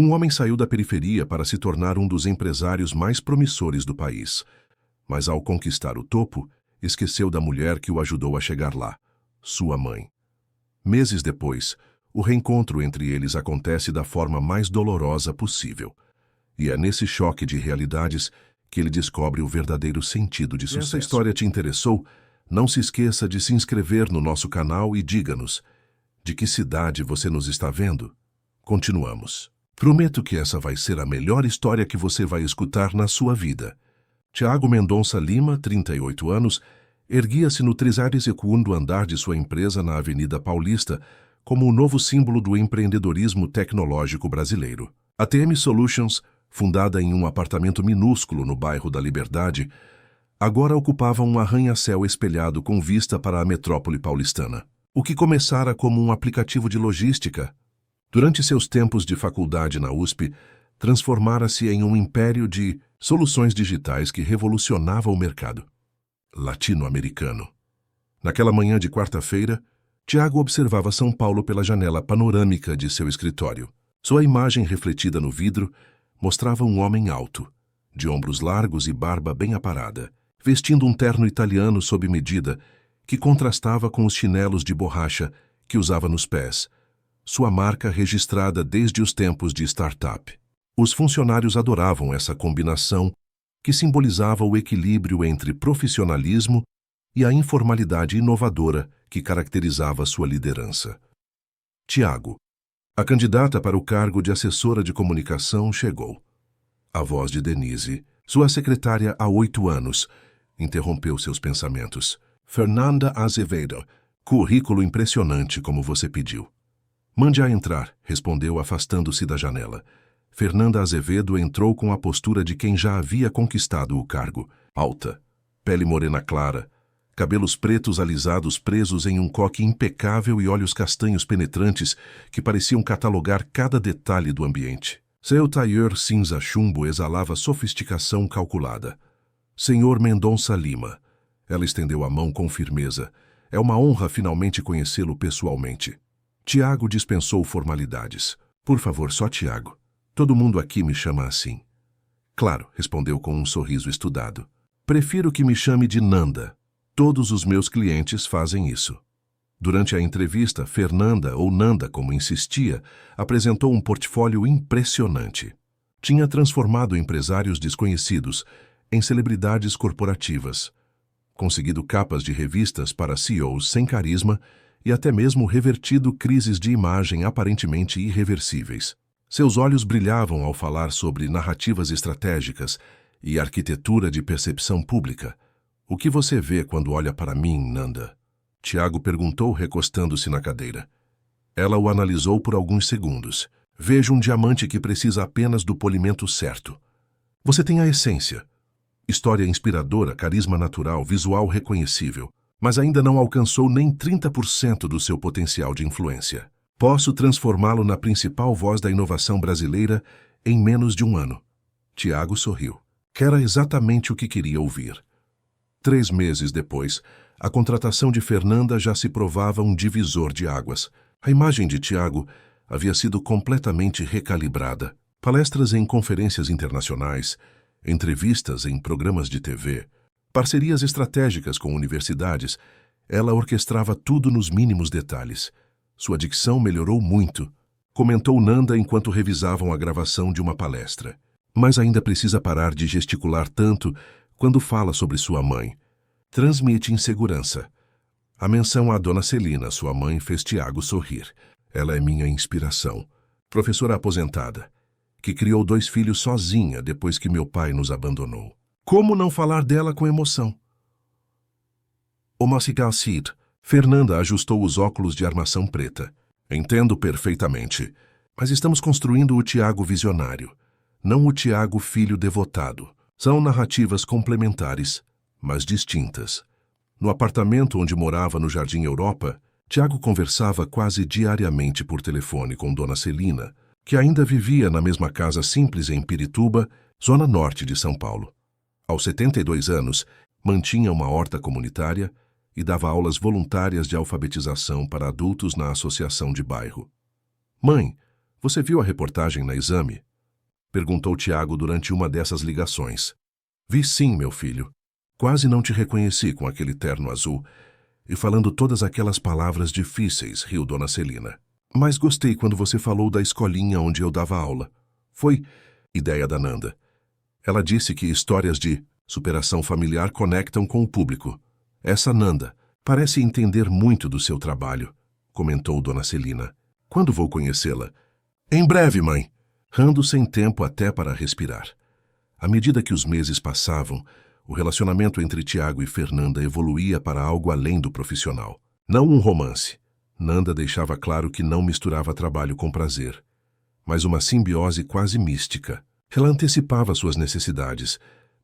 Um homem saiu da periferia para se tornar um dos empresários mais promissores do país. Mas ao conquistar o topo, esqueceu da mulher que o ajudou a chegar lá, sua mãe. Meses depois, o reencontro entre eles acontece da forma mais dolorosa possível. E é nesse choque de realidades que ele descobre o verdadeiro sentido de sucesso. Se essa história te interessou, não se esqueça de se inscrever no nosso canal e diga-nos de que cidade você nos está vendo. Continuamos. Prometo que essa vai ser a melhor história que você vai escutar na sua vida. Tiago Mendonça Lima, 38 anos, erguia-se no 32º andar de sua empresa na Avenida Paulista como o novo símbolo do empreendedorismo tecnológico brasileiro. A TM Solutions, fundada em um apartamento minúsculo no bairro da Liberdade, agora ocupava um arranha-céu espelhado com vista para a metrópole paulistana. O que começara como um aplicativo de logística, durante seus tempos de faculdade na USP, transformara-se em um império de soluções digitais que revolucionava o mercado latino-americano. Naquela manhã de quarta-feira, Tiago observava São Paulo pela janela panorâmica de seu escritório. Sua imagem refletida no vidro mostrava um homem alto, de ombros largos e barba bem aparada, vestindo um terno italiano sob medida que contrastava com os chinelos de borracha que usava nos pés, sua marca registrada desde os tempos de startup. Os funcionários adoravam essa combinação que simbolizava o equilíbrio entre profissionalismo e a informalidade inovadora que caracterizava sua liderança. Tiago, a candidata para o cargo de assessora de comunicação, chegou. A voz de Denise, sua secretária há 8 anos, interrompeu seus pensamentos. Fernanda Azevedo, currículo impressionante como você pediu. Mande-a entrar, respondeu afastando-se da janela. Fernanda Azevedo entrou com a postura de quem já havia conquistado o cargo. Alta, pele morena clara, cabelos pretos alisados presos em um coque impecável e olhos castanhos penetrantes que pareciam catalogar cada detalhe do ambiente. Seu tailleur cinza chumbo exalava sofisticação calculada. Senhor Mendonça Lima. Ela estendeu a mão com firmeza. É uma honra finalmente conhecê-lo pessoalmente. Tiago dispensou formalidades. Por favor, só Tiago. Todo mundo aqui me chama assim. Claro, respondeu com um sorriso estudado. Prefiro que me chame de Nanda. Todos os meus clientes fazem isso. Durante a entrevista, Fernanda, ou Nanda como insistia, apresentou um portfólio impressionante. Tinha transformado empresários desconhecidos em celebridades corporativas, conseguido capas de revistas para CEOs sem carisma e até mesmo revertido crises de imagem aparentemente irreversíveis. Seus olhos brilhavam ao falar sobre narrativas estratégicas e arquitetura de percepção pública. O que você vê quando olha para mim, Nanda? Tiago perguntou, recostando-se na cadeira. Ela o analisou por alguns segundos. Vejo um diamante que precisa apenas do polimento certo. Você tem a essência. História inspiradora, carisma natural, visual reconhecível, mas ainda não alcançou nem 30% do seu potencial de influência. Posso transformá-lo na principal voz da inovação brasileira em menos de um ano. Tiago sorriu. Que era exatamente o que queria ouvir. 3 meses depois, a contratação de Fernanda já se provava um divisor de águas. A imagem de Tiago havia sido completamente recalibrada. Palestras em conferências internacionais, entrevistas em programas de TV, parcerias estratégicas com universidades, ela orquestrava tudo nos mínimos detalhes. Sua dicção melhorou muito, comentou Nanda enquanto revisavam a gravação de uma palestra. Mas ainda precisa parar de gesticular tanto quando fala sobre sua mãe. Transmite insegurança. A menção à dona Celina, sua mãe, fez Tiago sorrir. Ela é minha inspiração. Professora aposentada, que criou 2 filhos sozinha depois que meu pai nos abandonou. Como não falar dela com emoção? O Macigal Cid. Fernanda ajustou os óculos de armação preta. Entendo perfeitamente, mas estamos construindo o Tiago visionário, não o Tiago filho devotado. São narrativas complementares, mas distintas. No apartamento onde morava no Jardim Europa, Tiago conversava quase diariamente por telefone com Dona Celina, que ainda vivia na mesma casa simples em Pirituba, zona norte de São Paulo. Aos 72 anos, mantinha uma horta comunitária e dava aulas voluntárias de alfabetização para adultos na associação de bairro. Mãe, Você viu a reportagem na Exame? Perguntou Tiago durante uma dessas ligações. Vi sim, meu filho. Quase não te reconheci com aquele terno azul e falando todas aquelas palavras difíceis, riu Dona Celina. Mas gostei quando você falou da escolinha onde eu dava aula. Foi ideia da Nanda. Ela disse que histórias de superação familiar conectam com o público. Essa Nanda parece entender muito do seu trabalho, comentou Dona Celina. Quando vou conhecê-la? Em breve, mãe. Rando sem tempo até para respirar. À medida que os meses passavam, o relacionamento entre Tiago e Fernanda evoluía para algo além do profissional. Não um romance. Nanda deixava claro que não misturava trabalho com prazer, mas uma simbiose quase mística. Ela antecipava suas necessidades,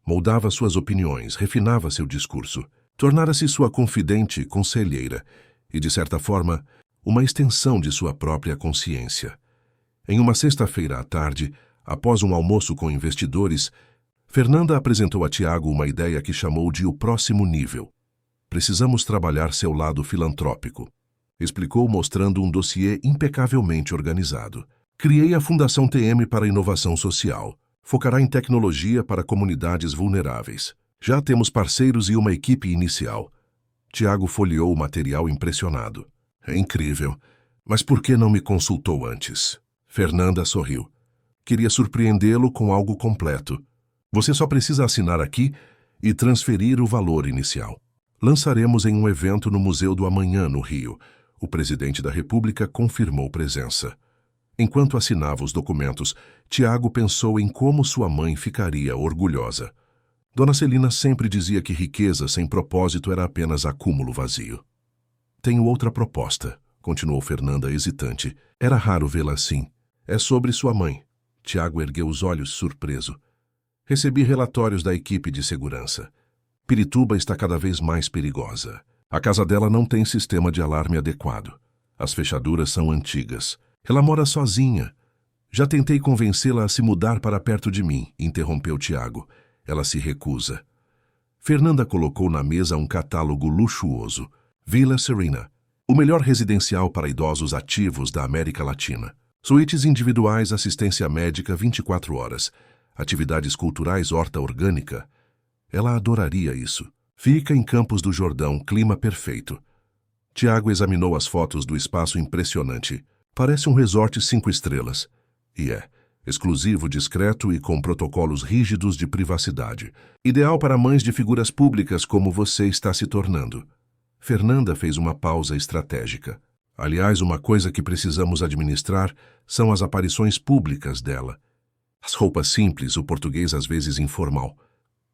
moldava suas opiniões, refinava seu discurso, tornara-se sua confidente e conselheira e, de certa forma, uma extensão de sua própria consciência. Em uma sexta-feira à tarde, após um almoço com investidores, Fernanda apresentou a Tiago uma ideia que chamou de o próximo nível. Precisamos trabalhar seu lado filantrópico, explicou mostrando um dossiê impecavelmente organizado. Criei a Fundação TM para Inovação Social. Focará em tecnologia para comunidades vulneráveis. Já temos parceiros e uma equipe inicial. Tiago folheou o material impressionado. É incrível. Mas por que não me consultou antes? Fernanda sorriu. Queria surpreendê-lo com algo completo. Você só precisa assinar aqui e transferir o valor inicial. Lançaremos em um evento no Museu do Amanhã, no Rio. O presidente da República confirmou presença. Enquanto assinava os documentos, Tiago pensou em como sua mãe ficaria orgulhosa. Dona Celina sempre dizia que riqueza sem propósito era apenas acúmulo vazio. Tenho outra proposta, continuou Fernanda hesitante. Era raro vê-la assim. É sobre sua mãe. Tiago ergueu os olhos surpreso. Recebi relatórios da equipe de segurança. Pirituba está cada vez mais perigosa. A casa dela não tem sistema de alarme adequado. As fechaduras são antigas. Ela mora sozinha. Já tentei convencê-la a se mudar para perto de mim, interrompeu Tiago. Ela se recusa. Fernanda colocou na mesa um catálogo luxuoso. Villa Serena, o melhor residencial para idosos ativos da América Latina. Suítes individuais, assistência médica 24 horas. Atividades culturais, horta orgânica. Ela adoraria isso. Fica em Campos do Jordão, clima perfeito. Tiago examinou as fotos do espaço impressionante. Parece um resort 5 estrelas. E é. Exclusivo, discreto e com protocolos rígidos de privacidade. Ideal para mães de figuras públicas como você está se tornando. Fernanda fez uma pausa estratégica. Aliás, uma coisa que precisamos administrar são as aparições públicas dela. As roupas simples, o português às vezes informal.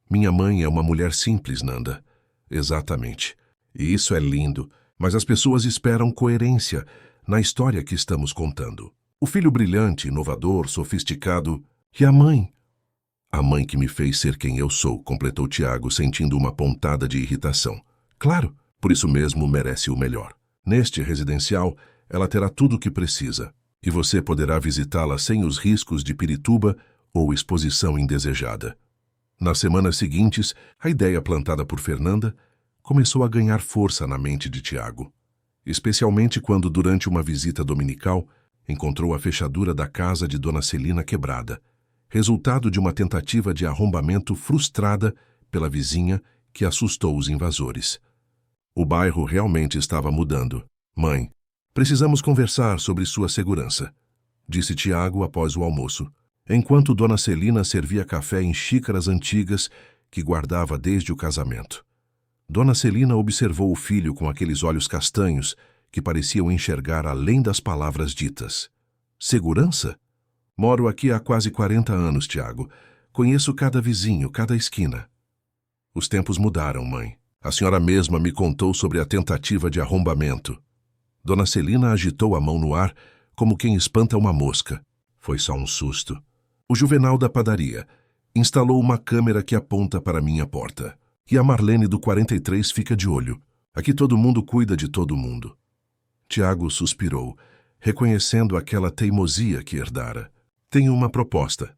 Minha mãe é uma mulher simples, Nanda. Exatamente. E isso é lindo, mas as pessoas esperam coerência na história que estamos contando. O filho brilhante, inovador, sofisticado. E a mãe? A mãe que me fez ser quem eu sou, completou Tiago, sentindo uma pontada de irritação. Claro, por isso mesmo merece o melhor. Neste residencial, ela terá tudo o que precisa, e você poderá visitá-la sem os riscos de Pirituba ou exposição indesejada. Nas semanas seguintes, a ideia plantada por Fernanda começou a ganhar força na mente de Tiago, especialmente quando, durante uma visita dominical, encontrou a fechadura da casa de Dona Celina quebrada, resultado de uma tentativa de arrombamento frustrada pela vizinha que assustou os invasores. O bairro realmente estava mudando. Mãe, precisamos conversar sobre sua segurança, disse Tiago após o almoço, enquanto Dona Celina servia café em xícaras antigas que guardava desde o casamento. Dona Celina observou o filho com aqueles olhos castanhos que pareciam enxergar além das palavras ditas. Segurança? Moro aqui há quase 40 anos, Tiago. Conheço cada vizinho, cada esquina. Os tempos mudaram, mãe. A senhora mesma me contou sobre a tentativa de arrombamento. Dona Celina agitou a mão no ar, como quem espanta uma mosca. Foi só um susto. O Juvenal da padaria instalou uma câmera que aponta para minha porta. E a Marlene do 43 fica de olho. Aqui todo mundo cuida de todo mundo. Tiago suspirou, reconhecendo aquela teimosia que herdara. Tenho uma proposta.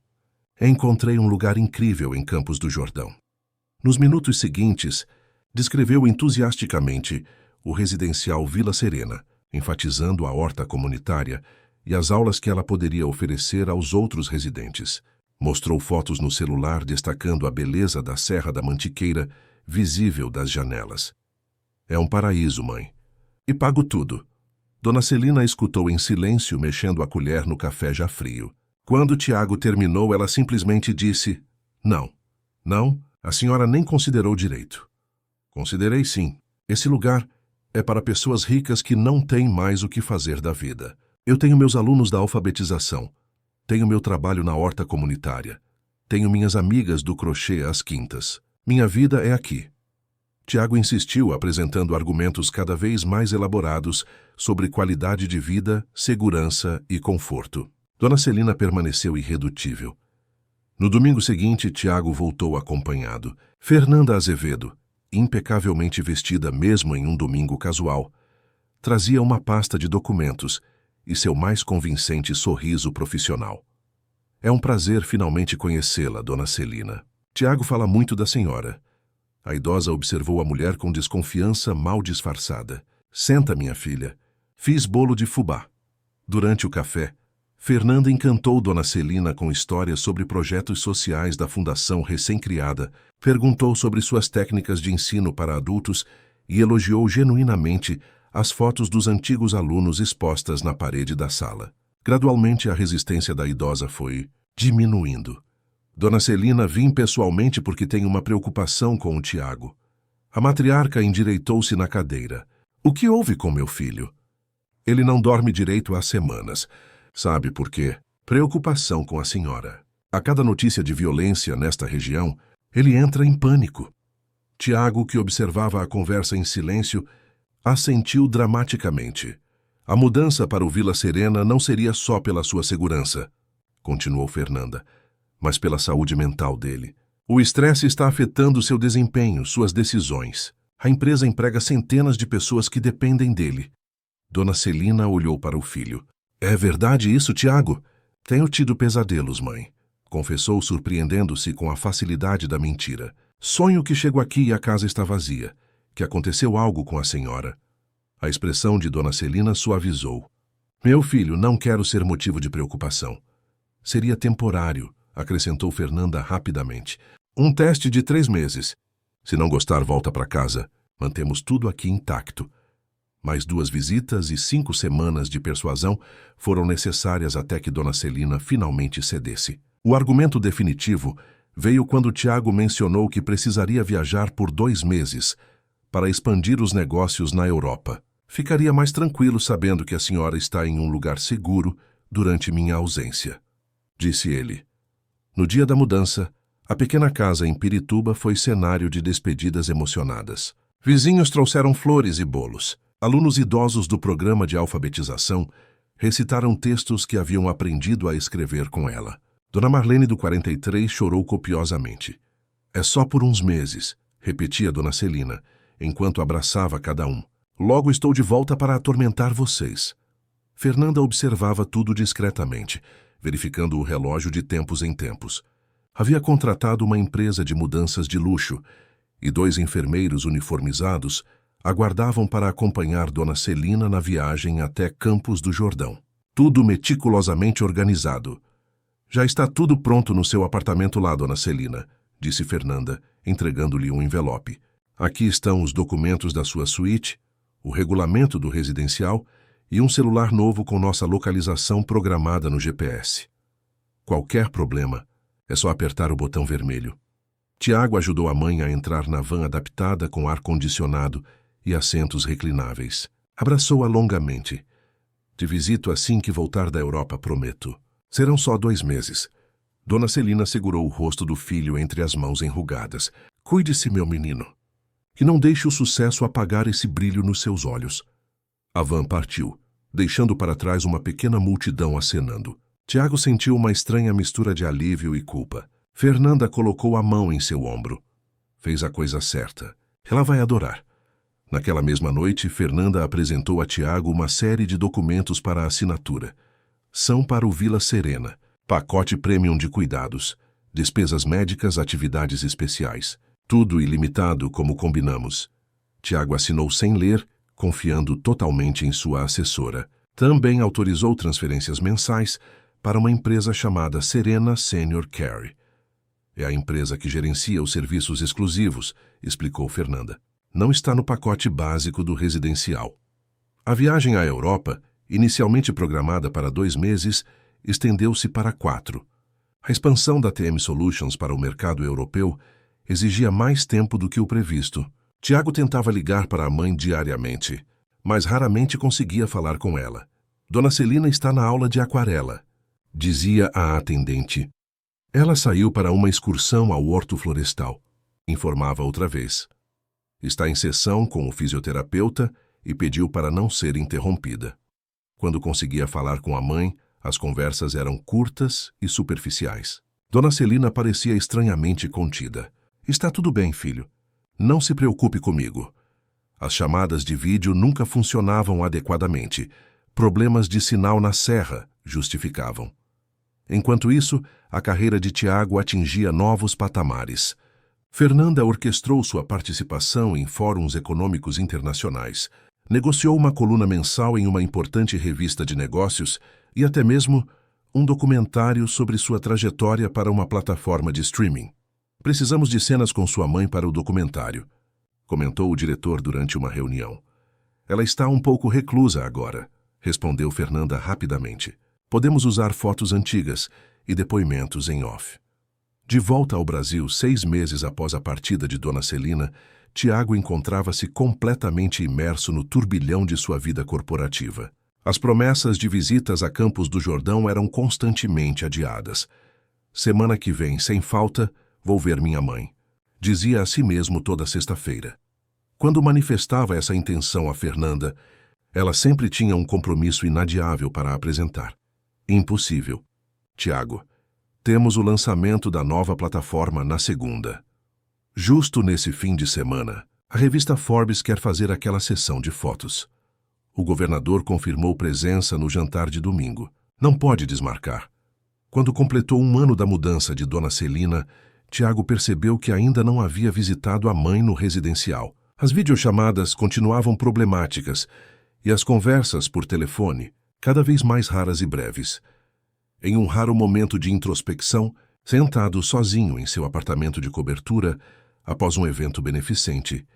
Encontrei um lugar incrível em Campos do Jordão. Nos minutos seguintes, descreveu entusiasticamente o residencial Villa Serena, enfatizando a horta comunitária e as aulas que ela poderia oferecer aos outros residentes. Mostrou fotos no celular destacando a beleza da Serra da Mantiqueira, visível das janelas. É um paraíso, mãe. E pago tudo. Dona Celina escutou em silêncio, mexendo a colher no café já frio. Quando Tiago terminou, ela simplesmente disse: Não, não, a senhora nem considerou direito. Considerei sim. Esse lugar é para pessoas ricas que não têm mais o que fazer da vida. Eu tenho meus alunos da alfabetização. Tenho meu trabalho na horta comunitária. Tenho minhas amigas do crochê às quintas. Minha vida é aqui. Tiago insistiu, apresentando argumentos cada vez mais elaborados sobre qualidade de vida, segurança e conforto. Dona Celina permaneceu irredutível. No domingo seguinte, Tiago voltou acompanhado. Fernanda Azevedo, impecavelmente vestida mesmo em um domingo casual, trazia uma pasta de documentos e seu mais convincente sorriso profissional. É um prazer finalmente conhecê-la, Dona Celina. Tiago fala muito da senhora. A idosa observou a mulher com desconfiança mal disfarçada. Senta, minha filha. Fiz bolo de fubá. Durante o café, Fernanda encantou Dona Celina com histórias sobre projetos sociais da fundação recém-criada, perguntou sobre suas técnicas de ensino para adultos e elogiou genuinamente as fotos dos antigos alunos expostas na parede da sala. Gradualmente, a resistência da idosa foi diminuindo. Dona Celina, vim pessoalmente porque tenho uma preocupação com o Tiago. A matriarca endireitou-se na cadeira. O que houve com meu filho? Ele não dorme direito há semanas. Sabe por quê? Preocupação com a senhora. A cada notícia de violência nesta região, ele entra em pânico. Tiago, que observava a conversa em silêncio, assentiu dramaticamente. A mudança para o Vila Serena não seria só pela sua segurança, continuou Fernanda, mas pela saúde mental dele. O estresse está afetando seu desempenho, suas decisões. A empresa emprega centenas de pessoas que dependem dele. Dona Celina olhou para o filho. É verdade isso, Tiago? Tenho tido pesadelos, mãe, confessou, surpreendendo-se com a facilidade da mentira. Sonho que chego aqui e a casa está vazia, que aconteceu algo com a senhora. A expressão de Dona Celina suavizou. Meu filho, não quero ser motivo de preocupação. Seria temporário, acrescentou Fernanda rapidamente. Um teste de 3 meses. Se não gostar, volta para casa. Mantemos tudo aqui intacto. Mais 2 visitas e 5 semanas de persuasão foram necessárias até que Dona Celina finalmente cedesse. O argumento definitivo veio quando Tiago mencionou que precisaria viajar por 2 meses para expandir os negócios na Europa. Ficaria mais tranquilo sabendo que a senhora está em um lugar seguro durante minha ausência, disse ele. No dia da mudança, a pequena casa em Pirituba foi cenário de despedidas emocionadas. Vizinhos trouxeram flores e bolos. Alunos idosos do programa de alfabetização recitaram textos que haviam aprendido a escrever com ela. Dona Marlene do 43 chorou copiosamente. É só por uns meses, repetia Dona Celina, enquanto abraçava cada um. Logo estou de volta para atormentar vocês. Fernanda observava tudo discretamente, verificando o relógio de tempos em tempos. Havia contratado uma empresa de mudanças de luxo e 2 enfermeiros uniformizados aguardavam para acompanhar Dona Celina na viagem até Campos do Jordão. Tudo meticulosamente organizado. Já está tudo pronto no seu apartamento lá, Dona Celina, disse Fernanda, entregando-lhe um envelope. Aqui estão os documentos da sua suíte, o regulamento do residencial e um celular novo com nossa localização programada no GPS. Qualquer problema, é só apertar o botão vermelho. Tiago ajudou a mãe a entrar na van adaptada com ar-condicionado e assentos reclináveis. Abraçou-a longamente. Te visito assim que voltar da Europa, prometo. Serão só 2 meses. Dona Celina segurou o rosto do filho entre as mãos enrugadas. Cuide-se, meu menino. Que não deixe o sucesso apagar esse brilho nos seus olhos. A van partiu, deixando para trás uma pequena multidão acenando. Tiago sentiu uma estranha mistura de alívio e culpa. Fernanda colocou a mão em seu ombro. Fez a coisa certa. Ela vai adorar. Naquela mesma noite, Fernanda apresentou a Tiago uma série de documentos para assinatura. São para o Vila Serena, pacote premium de cuidados, despesas médicas, atividades especiais. Tudo ilimitado, como combinamos. Tiago assinou sem ler, confiando totalmente em sua assessora. Também autorizou transferências mensais para uma empresa chamada Serena Senior Care. É a empresa que gerencia os serviços exclusivos, explicou Fernanda. Não está no pacote básico do residencial. A viagem à Europa, inicialmente programada para 2 meses, estendeu-se para 4. A expansão da TM Solutions para o mercado europeu exigia mais tempo do que o previsto. Tiago tentava ligar para a mãe diariamente, mas raramente conseguia falar com ela. Dona Celina está na aula de aquarela, dizia a atendente. Ela saiu para uma excursão ao horto florestal, informava outra vez. Está em sessão com o fisioterapeuta e pediu para não ser interrompida. Quando conseguia falar com a mãe, as conversas eram curtas e superficiais. Dona Celina parecia estranhamente contida. Está tudo bem, filho. Não se preocupe comigo. As chamadas de vídeo nunca funcionavam adequadamente. Problemas de sinal na serra justificavam. Enquanto isso, a carreira de Tiago atingia novos patamares. Fernanda orquestrou sua participação em fóruns econômicos internacionais, negociou uma coluna mensal em uma importante revista de negócios e até mesmo um documentário sobre sua trajetória para uma plataforma de streaming. Precisamos de cenas com sua mãe para o documentário, comentou o diretor durante uma reunião. Ela está um pouco reclusa agora, respondeu Fernanda rapidamente. Podemos usar fotos antigas e depoimentos em off. De volta ao Brasil 6 meses após a partida de Dona Celina, Tiago encontrava-se completamente imerso no turbilhão de sua vida corporativa. As promessas de visitas a Campos do Jordão eram constantemente adiadas. Semana que vem, sem falta, vou ver minha mãe, dizia a si mesmo toda sexta-feira. Quando manifestava essa intenção a Fernanda, ela sempre tinha um compromisso inadiável para apresentar. Impossível. Tiago, temos o lançamento da nova plataforma na segunda. Justo nesse fim de semana, a revista Forbes quer fazer aquela sessão de fotos. O governador confirmou presença no jantar de domingo. Não pode desmarcar. Quando completou 1 ano da mudança de Dona Celina, Tiago percebeu que ainda não havia visitado a mãe no residencial. As videochamadas continuavam problemáticas e as conversas por telefone cada vez mais raras e breves. Em um raro momento de introspecção, sentado sozinho em seu apartamento de cobertura, após um evento beneficente,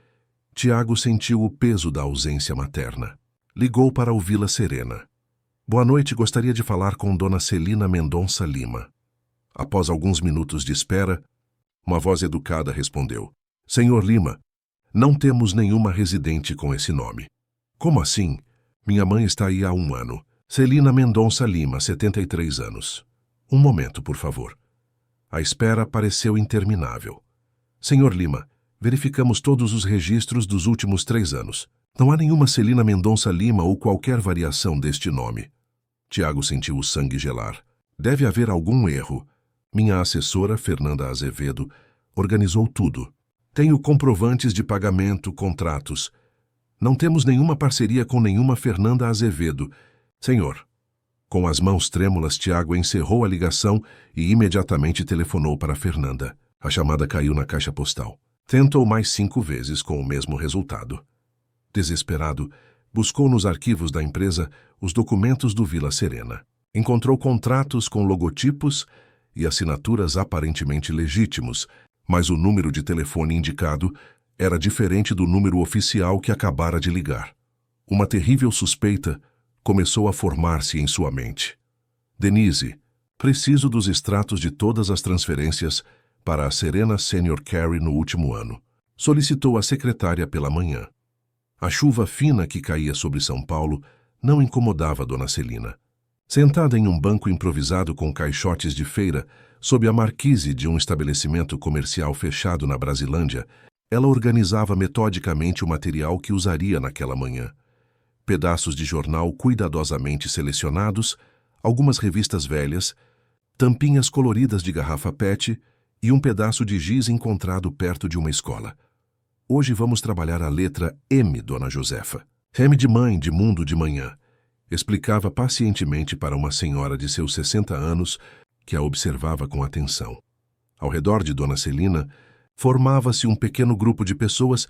Tiago sentiu o peso da ausência materna. Ligou para o Vila Serena. Boa noite, gostaria de falar com Dona Celina Mendonça Lima. Após alguns minutos de espera, uma voz educada respondeu. Senhor Lima, não temos nenhuma residente com esse nome. Como assim? Minha mãe está aí há 1 ano. Celina Mendonça Lima, 73 anos. Um momento, por favor. A espera pareceu interminável. Senhor Lima, verificamos todos os registros dos últimos 3 anos. Não há nenhuma Celina Mendonça Lima ou qualquer variação deste nome. Tiago sentiu o sangue gelar. Deve haver algum erro. Minha assessora, Fernanda Azevedo, organizou tudo. Tenho comprovantes de pagamento, contratos. Não temos nenhuma parceria com nenhuma Fernanda Azevedo. Senhor. Com as mãos trêmulas, Tiago encerrou a ligação e imediatamente telefonou para Fernanda. A chamada caiu na caixa postal. Tentou mais 5 vezes com o mesmo resultado. Desesperado, buscou nos arquivos da empresa os documentos do Vila Serena. Encontrou contratos com logotipos e assinaturas aparentemente legítimos, mas o número de telefone indicado era diferente do número oficial que acabara de ligar. Uma terrível suspeita começou a formar-se em sua mente. Denise, preciso dos extratos de todas as transferências para a Serena Senior Care no último ano. Solicitou a secretária pela manhã. A chuva fina que caía sobre São Paulo não incomodava Dona Celina. Sentada em um banco improvisado com caixotes de feira, sob a marquise de um estabelecimento comercial fechado na Brasilândia, ela organizava metodicamente o material que usaria naquela manhã. Pedaços de jornal cuidadosamente selecionados, algumas revistas velhas, tampinhas coloridas de garrafa PET e um pedaço de giz encontrado perto de uma escola. Hoje vamos trabalhar a letra M, Dona Josefa. M de mãe, de mundo de manhã. Explicava pacientemente para uma senhora de seus 60 anos que a observava com atenção. Ao redor de Dona Celina, formava-se um pequeno grupo de pessoas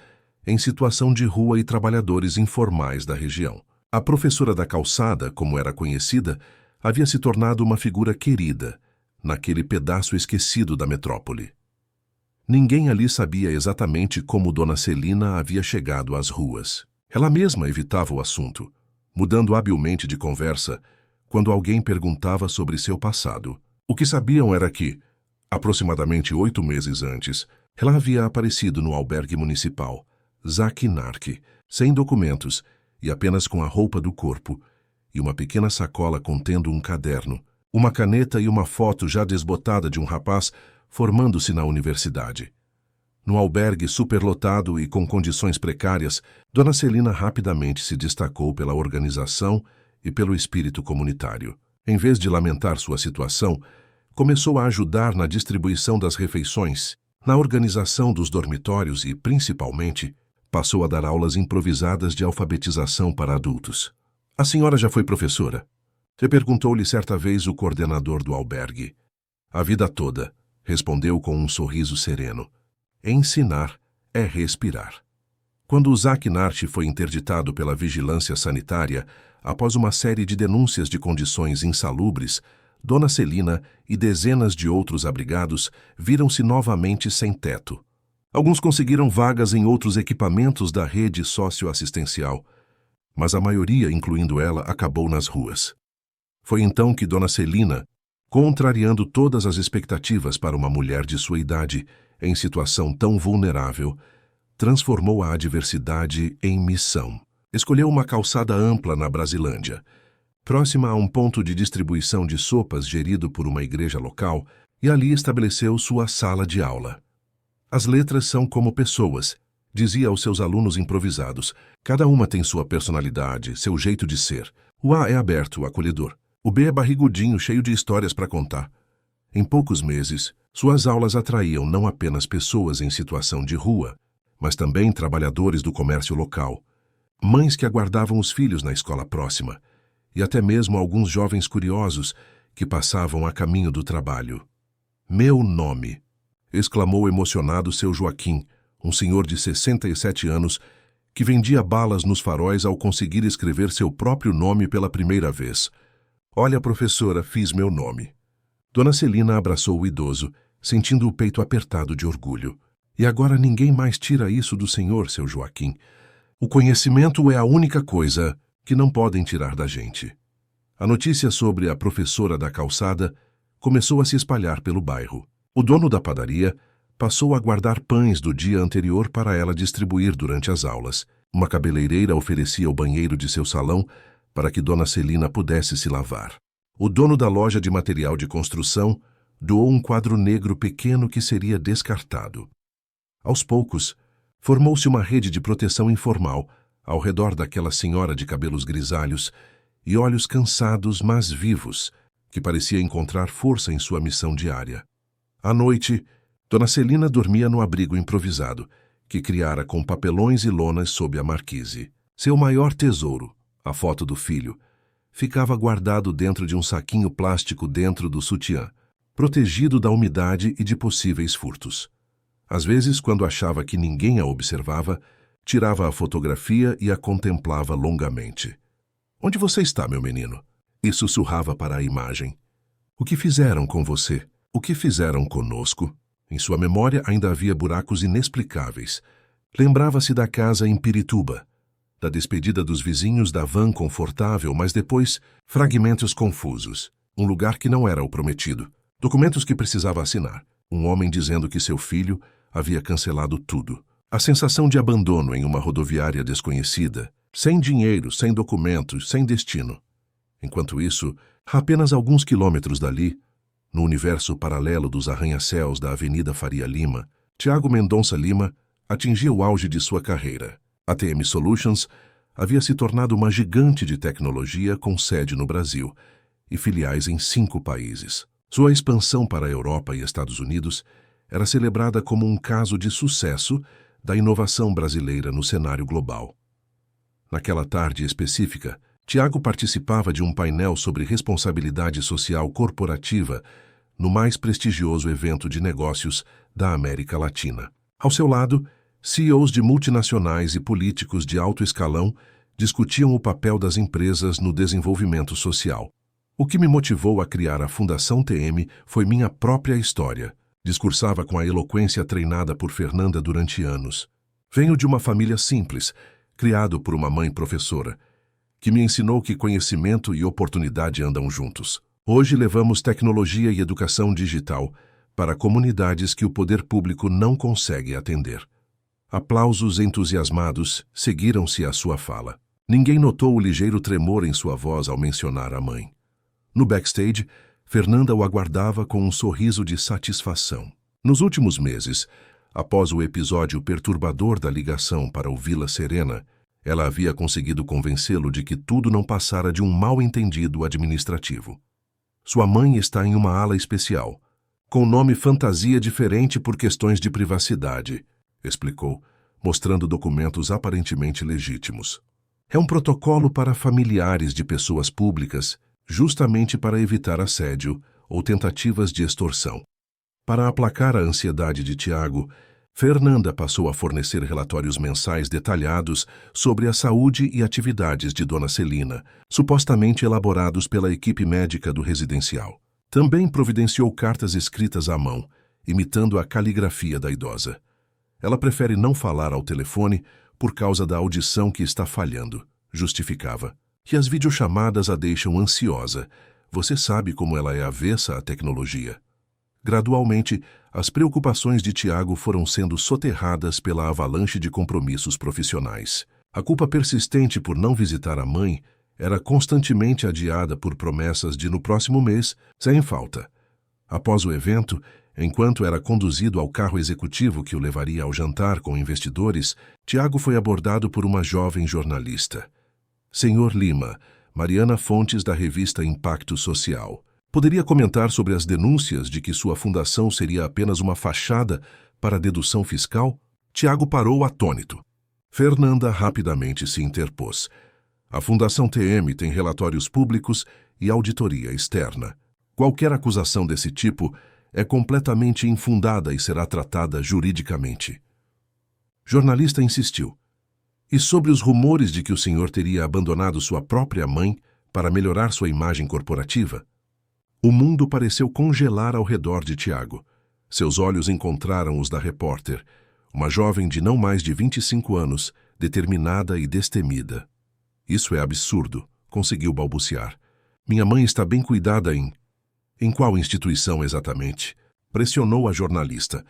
em situação de rua e trabalhadores informais da região. A professora da calçada, como era conhecida, havia se tornado uma figura querida, naquele pedaço esquecido da metrópole. Ninguém ali sabia exatamente como Dona Celina havia chegado às ruas. Ela mesma evitava o assunto, mudando habilmente de conversa quando alguém perguntava sobre seu passado. O que sabiam era que, aproximadamente 8 meses antes, ela havia aparecido no albergue municipal, Zaquinarque, sem documentos e apenas com a roupa do corpo e uma pequena sacola contendo um caderno, uma caneta e uma foto já desbotada de um rapaz formando-se na universidade. No albergue superlotado e com condições precárias, Dona Celina rapidamente se destacou pela organização e pelo espírito comunitário. Em vez de lamentar sua situação, começou a ajudar na distribuição das refeições, na organização dos dormitórios e, principalmente, passou a dar aulas improvisadas de alfabetização para adultos. A senhora já foi professora? Perguntou-lhe certa vez o coordenador do albergue. A vida toda, respondeu com um sorriso sereno. Ensinar é respirar. Quando o Zaquinarque foi interditado pela vigilância sanitária, após uma série de denúncias de condições insalubres, Dona Celina e dezenas de outros abrigados viram-se novamente sem teto. Alguns conseguiram vagas em outros equipamentos da rede socioassistencial, mas a maioria, incluindo ela, acabou nas ruas. Foi então que Dona Celina, contrariando todas as expectativas para uma mulher de sua idade, em situação tão vulnerável, transformou a adversidade em missão. Escolheu uma calçada ampla na Brasilândia, próxima a um ponto de distribuição de sopas gerido por uma igreja local, e ali estabeleceu sua sala de aula. As letras são como pessoas, dizia aos seus alunos improvisados. Cada uma tem sua personalidade, seu jeito de ser. O A é aberto, acolhedor. O B é barrigudinho, cheio de histórias para contar. Em poucos meses, suas aulas atraíam não apenas pessoas em situação de rua, mas também trabalhadores do comércio local, mães que aguardavam os filhos na escola próxima, e até mesmo alguns jovens curiosos que passavam a caminho do trabalho. Meu nome! Exclamou emocionado seu Joaquim, um senhor de 67 anos, que vendia balas nos faróis ao conseguir escrever seu próprio nome pela primeira vez. Olha, professora, fiz meu nome. Dona Celina abraçou o idoso, sentindo o peito apertado de orgulho. E agora ninguém mais tira isso do senhor, seu Joaquim. O conhecimento é a única coisa que não podem tirar da gente. A notícia sobre a professora da calçada começou a se espalhar pelo bairro. O dono da padaria passou a guardar pães do dia anterior para ela distribuir durante as aulas. Uma cabeleireira oferecia o banheiro de seu salão para que Dona Celina pudesse se lavar. O dono da loja de material de construção doou um quadro negro pequeno que seria descartado. Aos poucos, formou-se uma rede de proteção informal ao redor daquela senhora de cabelos grisalhos e olhos cansados, mas vivos, que parecia encontrar força em sua missão diária. À noite, Dona Celina dormia no abrigo improvisado, que criara com papelões e lonas sob a marquise. Seu maior tesouro, a foto do filho, ficava guardado dentro de um saquinho plástico dentro do sutiã, protegido da umidade e de possíveis furtos. Às vezes, quando achava que ninguém a observava, tirava a fotografia e a contemplava longamente. Onde você está, meu menino? E sussurrava para a imagem. O que fizeram com você? O que fizeram conosco? Em sua memória ainda havia buracos inexplicáveis. Lembrava-se da casa em Pirituba, da despedida dos vizinhos da van confortável, mas depois fragmentos confusos. Um lugar que não era o prometido. Documentos que precisava assinar. Um homem dizendo que seu filho havia cancelado tudo. A sensação de abandono em uma rodoviária desconhecida, sem dinheiro, sem documentos, sem destino. Enquanto isso, a apenas alguns quilômetros dali, no universo paralelo dos arranha-céus da Avenida Faria Lima, Tiago Mendonça Lima atingia o auge de sua carreira. A TM Solutions havia se tornado uma gigante de tecnologia com sede no Brasil e filiais em 5 países. Sua expansão para a Europa e Estados Unidos era celebrada como um caso de sucesso da inovação brasileira no cenário global. Naquela tarde específica, Tiago participava de um painel sobre responsabilidade social corporativa no mais prestigioso evento de negócios da América Latina. Ao seu lado, CEOs de multinacionais e políticos de alto escalão Discutiam o papel das empresas no desenvolvimento social. O que me motivou a criar a Fundação TM foi minha própria história. Discursava com a eloquência treinada por Fernanda durante anos. Venho de uma família simples, criado por uma mãe professora, que me ensinou que conhecimento e oportunidade andam juntos. Hoje levamos tecnologia e educação digital para comunidades que o poder público não consegue atender. Aplausos entusiasmados seguiram-se à sua fala. Ninguém notou o ligeiro tremor em sua voz ao mencionar a mãe. No backstage, Fernanda o aguardava com um sorriso de satisfação. Nos últimos meses, após o episódio perturbador da ligação para o Vila Serena, ela havia conseguido convencê-lo de que tudo não passara de um mal-entendido administrativo. Sua mãe está em uma ala especial, com nome fantasia diferente por questões de privacidade, explicou, mostrando documentos aparentemente legítimos. É um protocolo para familiares de pessoas públicas, justamente para evitar assédio ou tentativas de extorsão. Para aplacar a ansiedade de Tiago, Fernanda passou a fornecer relatórios mensais detalhados sobre a saúde e atividades de Dona Celina, supostamente elaborados pela equipe médica do residencial. Também providenciou cartas escritas à mão, imitando a caligrafia da idosa. Ela prefere não falar ao telefone por causa da audição que está falhando, justificava. E as videochamadas a deixam ansiosa. Você sabe como ela é avessa à tecnologia. Gradualmente, as preocupações de Tiago foram sendo soterradas pela avalanche de compromissos profissionais. A culpa persistente por não visitar a mãe era constantemente adiada por promessas de no próximo mês, sem falta. Após o evento, enquanto era conduzido ao carro executivo que o levaria ao jantar com investidores, Tiago foi abordado por uma jovem jornalista. Senhor Lima, Mariana Fontes da revista Impacto Social. Poderia comentar sobre as denúncias de que sua fundação seria apenas uma fachada para dedução fiscal? Tiago parou atônito. Fernanda rapidamente se interpôs. A Fundação TM tem relatórios públicos e auditoria externa. Qualquer acusação desse tipo é completamente infundada e será tratada juridicamente. Jornalista insistiu. E sobre os rumores de que o senhor teria abandonado sua própria mãe para melhorar sua imagem corporativa? O mundo pareceu congelar ao redor de Tiago. Seus olhos encontraram os da repórter, uma jovem de não mais de 25 anos, determinada e destemida. Isso é absurdo, conseguiu balbuciar. Minha mãe está bem cuidada em... Em qual instituição exatamente? Pressionou a jornalista.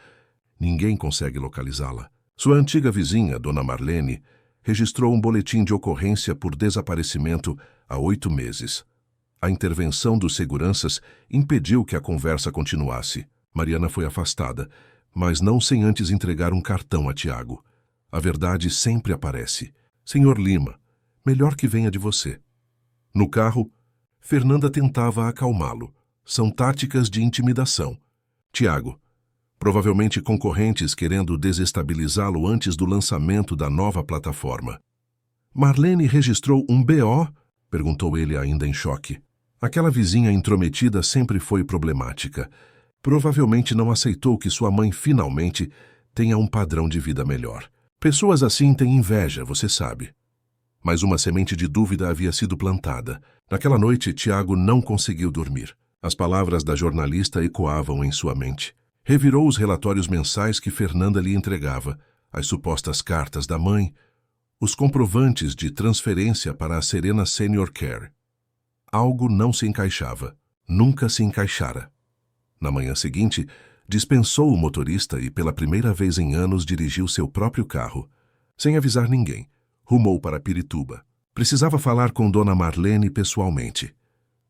Ninguém consegue localizá-la. Sua antiga vizinha, Dona Marlene, registrou um boletim de ocorrência por desaparecimento há 8 meses. A intervenção dos seguranças impediu que a conversa continuasse. Mariana foi afastada, mas não sem antes entregar um cartão a Tiago. A verdade sempre aparece. Senhor Lima, melhor que venha de você. No carro, Fernanda tentava acalmá-lo. São táticas de intimidação. Tiago, provavelmente concorrentes querendo desestabilizá-lo antes do lançamento da nova plataforma. Marlene registrou um BO? Perguntou ele ainda em choque. Aquela vizinha intrometida sempre foi problemática. Provavelmente não aceitou que sua mãe finalmente tenha um padrão de vida melhor. Pessoas assim têm inveja, você sabe. Mas uma semente de dúvida havia sido plantada. Naquela noite, Tiago não conseguiu dormir. As palavras da jornalista ecoavam em sua mente. Revirou os relatórios mensais que Fernanda lhe entregava, as supostas cartas da mãe, os comprovantes de transferência para a Serena Senior Care. Algo não se encaixava. Nunca se encaixara. Na manhã seguinte, dispensou o motorista e, pela primeira vez em anos, dirigiu seu próprio carro. Sem avisar ninguém, rumou para Pirituba. Precisava falar com Dona Marlene pessoalmente.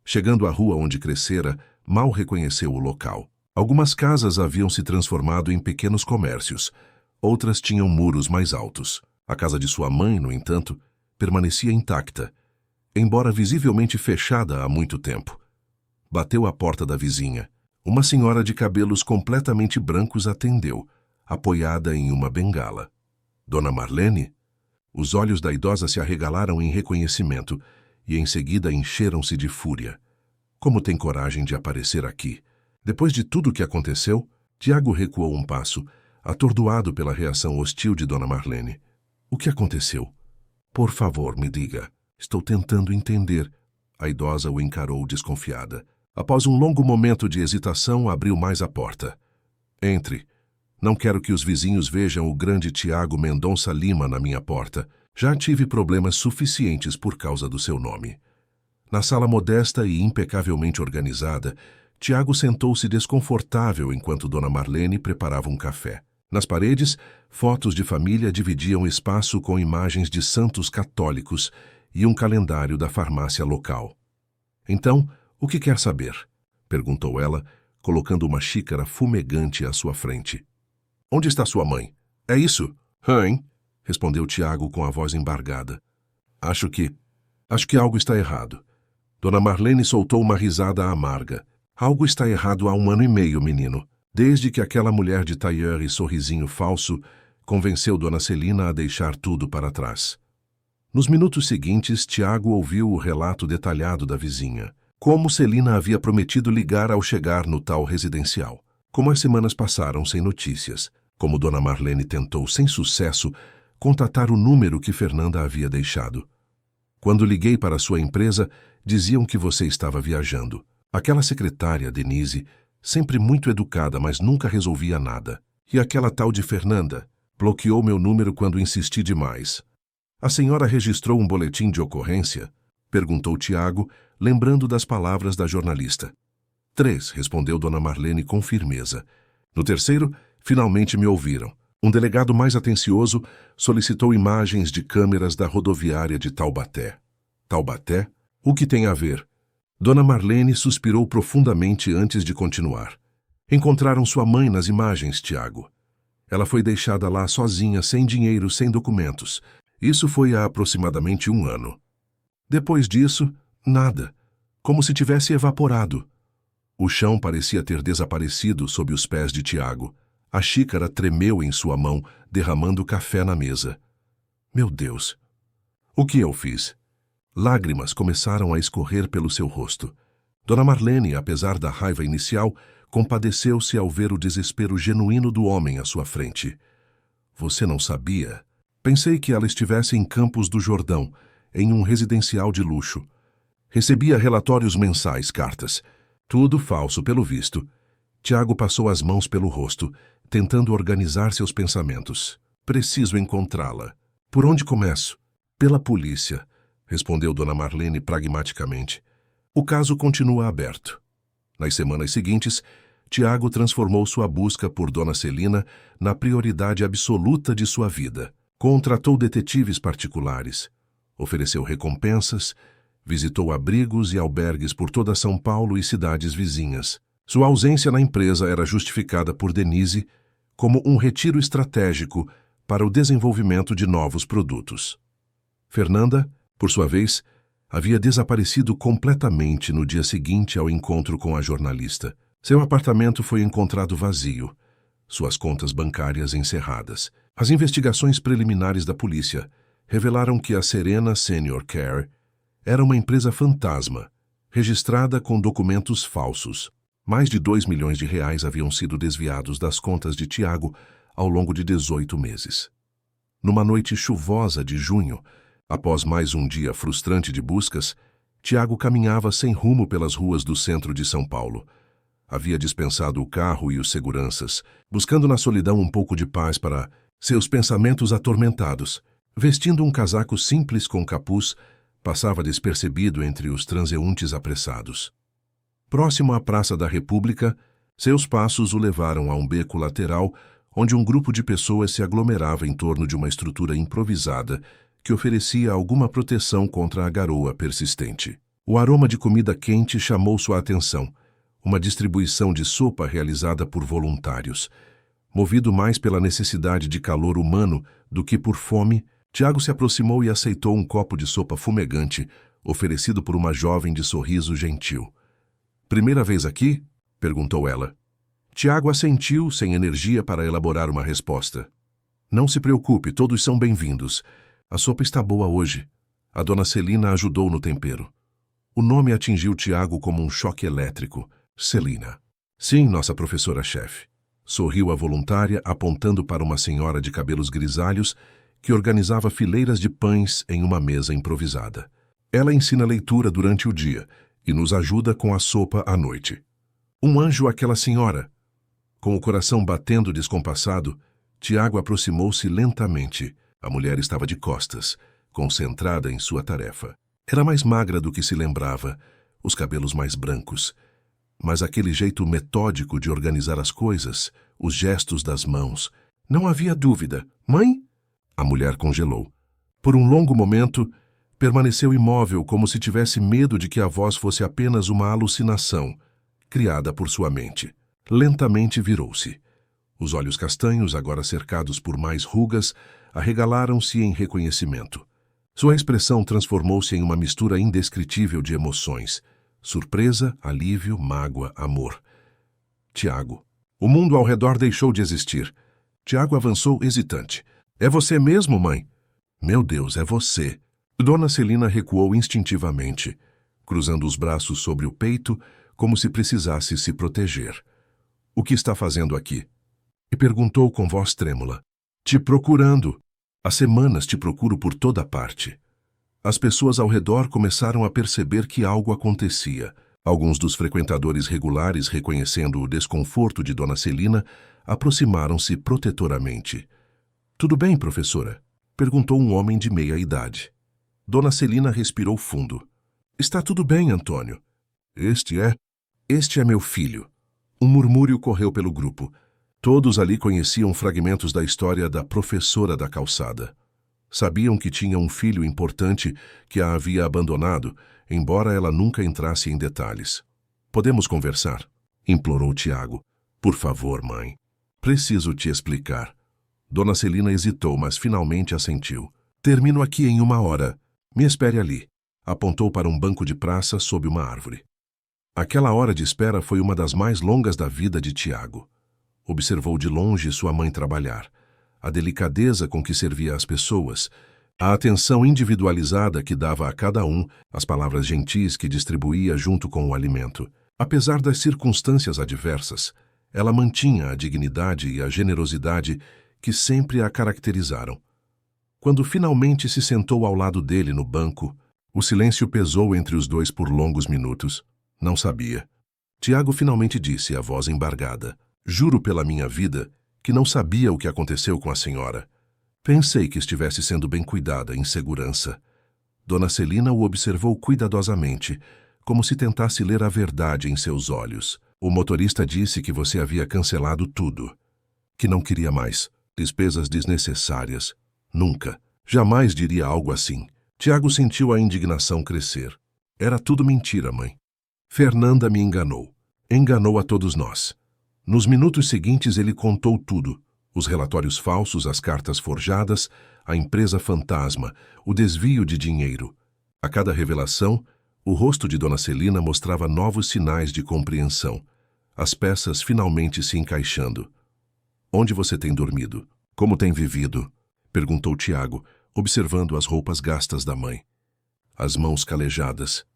Chegando à rua onde crescera, mal reconheceu o local. Algumas casas haviam se transformado em pequenos comércios, outras tinham muros mais altos. A casa de sua mãe, no entanto, permanecia intacta, embora visivelmente fechada há muito tempo. Bateu à porta da vizinha. Uma senhora de cabelos completamente brancos atendeu, apoiada em uma bengala. Dona Marlene? Os olhos da idosa se arregalaram em reconhecimento e em seguida encheram-se de fúria. Como tem coragem de aparecer aqui? Depois de tudo o que aconteceu, Tiago recuou um passo, atordoado pela reação hostil de Dona Marlene. O que aconteceu? Por favor, me diga. Estou tentando entender. A idosa o encarou desconfiada. Após um longo momento de hesitação, abriu mais a porta. Entre. Não quero que os vizinhos vejam o grande Tiago Mendonça Lima na minha porta. Já tive problemas suficientes por causa do seu nome. Na sala modesta e impecavelmente organizada, Tiago sentou-se desconfortável enquanto Dona Marlene preparava um café. Nas paredes, fotos de família dividiam espaço com imagens de santos católicos e um calendário da farmácia local. Então, o que quer saber? Perguntou ela, colocando uma xícara fumegante à sua frente. Onde está sua mãe? É isso? Hein? Respondeu Tiago com a voz embargada. Acho que algo está errado. Dona Marlene soltou uma risada amarga. Algo está errado há 1 ano e meio, menino. Desde que aquela mulher de tailleur e sorrisinho falso convenceu Dona Celina a deixar tudo para trás. Nos minutos seguintes, Tiago ouviu o relato detalhado da vizinha. Como Celina havia prometido ligar ao chegar no tal residencial. Como as semanas passaram sem notícias. Como Dona Marlene tentou, sem sucesso, contatar o número que Fernanda havia deixado. Quando liguei para sua empresa, diziam que você estava viajando. Aquela secretária, Denise, sempre muito educada, mas nunca resolvia nada. E aquela tal de Fernanda bloqueou meu número quando insisti demais. A senhora registrou um boletim de ocorrência? Perguntou Tiago, lembrando das palavras da jornalista. 3, respondeu Dona Marlene com firmeza. No terceiro, finalmente me ouviram. Um delegado mais atencioso solicitou imagens de câmeras da rodoviária de Taubaté. Taubaté? O que tem a ver? Dona Marlene suspirou profundamente antes de continuar. Encontraram sua mãe nas imagens, Tiago. Ela foi deixada lá sozinha, sem dinheiro, sem documentos. Isso foi há aproximadamente 1 ano. Depois disso, nada. Como se tivesse evaporado. O chão parecia ter desaparecido sob os pés de Tiago. A xícara tremeu em sua mão, derramando café na mesa. Meu Deus! O que eu fiz? Lágrimas começaram a escorrer pelo seu rosto. Dona Marlene, apesar da raiva inicial, compadeceu-se ao ver o desespero genuíno do homem à sua frente. Você não sabia? Pensei que ela estivesse em Campos do Jordão, em um residencial de luxo. Recebia relatórios mensais, cartas. Tudo falso, pelo visto. Tiago passou as mãos pelo rosto, tentando organizar seus pensamentos. Preciso encontrá-la. Por onde começo? Pela polícia, respondeu Dona Marlene pragmaticamente. O caso continua aberto. Nas semanas seguintes, Tiago transformou sua busca por Dona Celina na prioridade absoluta de sua vida. Contratou detetives particulares, ofereceu recompensas, visitou abrigos e albergues por toda São Paulo e cidades vizinhas. Sua ausência na empresa era justificada por Denise como um retiro estratégico para o desenvolvimento de novos produtos. Fernanda, por sua vez, havia desaparecido completamente no dia seguinte ao encontro com a jornalista. Seu apartamento foi encontrado vazio, suas contas bancárias encerradas. As investigações preliminares da polícia revelaram que a Serena Senior Care era uma empresa fantasma, registrada com documentos falsos. Mais de R$ 2 milhões haviam sido desviados das contas de Tiago ao longo de 18 meses. Numa noite chuvosa de junho, após mais um dia frustrante de buscas, Tiago caminhava sem rumo pelas ruas do centro de São Paulo. Havia dispensado o carro e os seguranças, buscando na solidão um pouco de paz para seus pensamentos atormentados. Vestindo um casaco simples com capuz, passava despercebido entre os transeuntes apressados. Próximo à Praça da República, seus passos o levaram a um beco lateral onde um grupo de pessoas se aglomerava em torno de uma estrutura improvisada que oferecia alguma proteção contra a garoa persistente. O aroma de comida quente chamou sua atenção, uma distribuição de sopa realizada por voluntários. Movido mais pela necessidade de calor humano do que por fome, Tiago se aproximou e aceitou um copo de sopa fumegante, oferecido por uma jovem de sorriso gentil. Primeira vez aqui? Perguntou ela. Tiago assentiu, sem energia para elaborar uma resposta. Não se preocupe, todos são bem-vindos. A sopa está boa hoje. A dona Celina ajudou no tempero. O nome atingiu Tiago como um choque elétrico. Celina. Sim, nossa professora-chefe. Sorriu a voluntária, apontando para uma senhora de cabelos grisalhos que organizava fileiras de pães em uma mesa improvisada. Ela ensina leitura durante o dia e nos ajuda com a sopa à noite. Um anjo, aquela senhora. Com o coração batendo descompassado, Tiago aproximou-se lentamente. A mulher estava de costas, concentrada em sua tarefa. Era mais magra do que se lembrava, os cabelos mais brancos. Mas aquele jeito metódico de organizar as coisas, os gestos das mãos, não havia dúvida. Mãe? A mulher congelou. Por um longo momento, permaneceu imóvel como se tivesse medo de que a voz fosse apenas uma alucinação, criada por sua mente. Lentamente virou-se. Os olhos castanhos, agora cercados por mais rugas, arregalaram-se em reconhecimento. Sua expressão transformou-se em uma mistura indescritível de emoções. Surpresa, alívio, mágoa, amor. Tiago. O mundo ao redor deixou de existir. Tiago avançou hesitante. É você mesmo, mãe? Meu Deus, é você. Dona Celina recuou instintivamente, cruzando os braços sobre o peito, como se precisasse se proteger. O que está fazendo aqui? E perguntou com voz trêmula. Te procurando. Há semanas te procuro por toda parte. As pessoas ao redor começaram a perceber que algo acontecia. Alguns dos frequentadores regulares, reconhecendo o desconforto de Dona Celina, aproximaram-se protetoramente. Tudo bem, professora? Perguntou um homem de meia idade. Dona Celina respirou fundo. Está tudo bem, Antônio. Este é meu filho. Um murmúrio correu pelo grupo. Todos ali conheciam fragmentos da história da professora da calçada. Sabiam que tinha um filho importante que a havia abandonado, embora ela nunca entrasse em detalhes. Podemos conversar? Implorou Tiago. Por favor, mãe. Preciso te explicar. Dona Celina hesitou, mas finalmente assentiu. Termino aqui em 1 hora. Me espere ali. Apontou para um banco de praça sob uma árvore. Aquela hora de espera foi uma das mais longas da vida de Tiago. Observou de longe sua mãe trabalhar, a delicadeza com que servia às pessoas, a atenção individualizada que dava a cada um, as palavras gentis que distribuía junto com o alimento. Apesar das circunstâncias adversas, ela mantinha a dignidade e a generosidade que sempre a caracterizaram. Quando finalmente se sentou ao lado dele no banco, o silêncio pesou entre os dois por longos minutos. Não sabia. Tiago finalmente disse, a voz embargada. Juro pela minha vida que não sabia o que aconteceu com a senhora. Pensei que estivesse sendo bem cuidada, em segurança. Dona Celina o observou cuidadosamente, como se tentasse ler a verdade em seus olhos. O motorista disse que você havia cancelado tudo. Que não queria mais. Despesas desnecessárias. Nunca. Jamais diria algo assim. Tiago sentiu a indignação crescer. Era tudo mentira, mãe. Fernanda me enganou. Enganou a todos nós. Nos minutos seguintes ele contou tudo. Os relatórios falsos, as cartas forjadas, a empresa fantasma, o desvio de dinheiro. A cada revelação, o rosto de Dona Celina mostrava novos sinais de compreensão. As peças finalmente se encaixando. Onde você tem dormido? Como tem vivido? Perguntou Tiago, observando as roupas gastas da mãe. As mãos calejadas.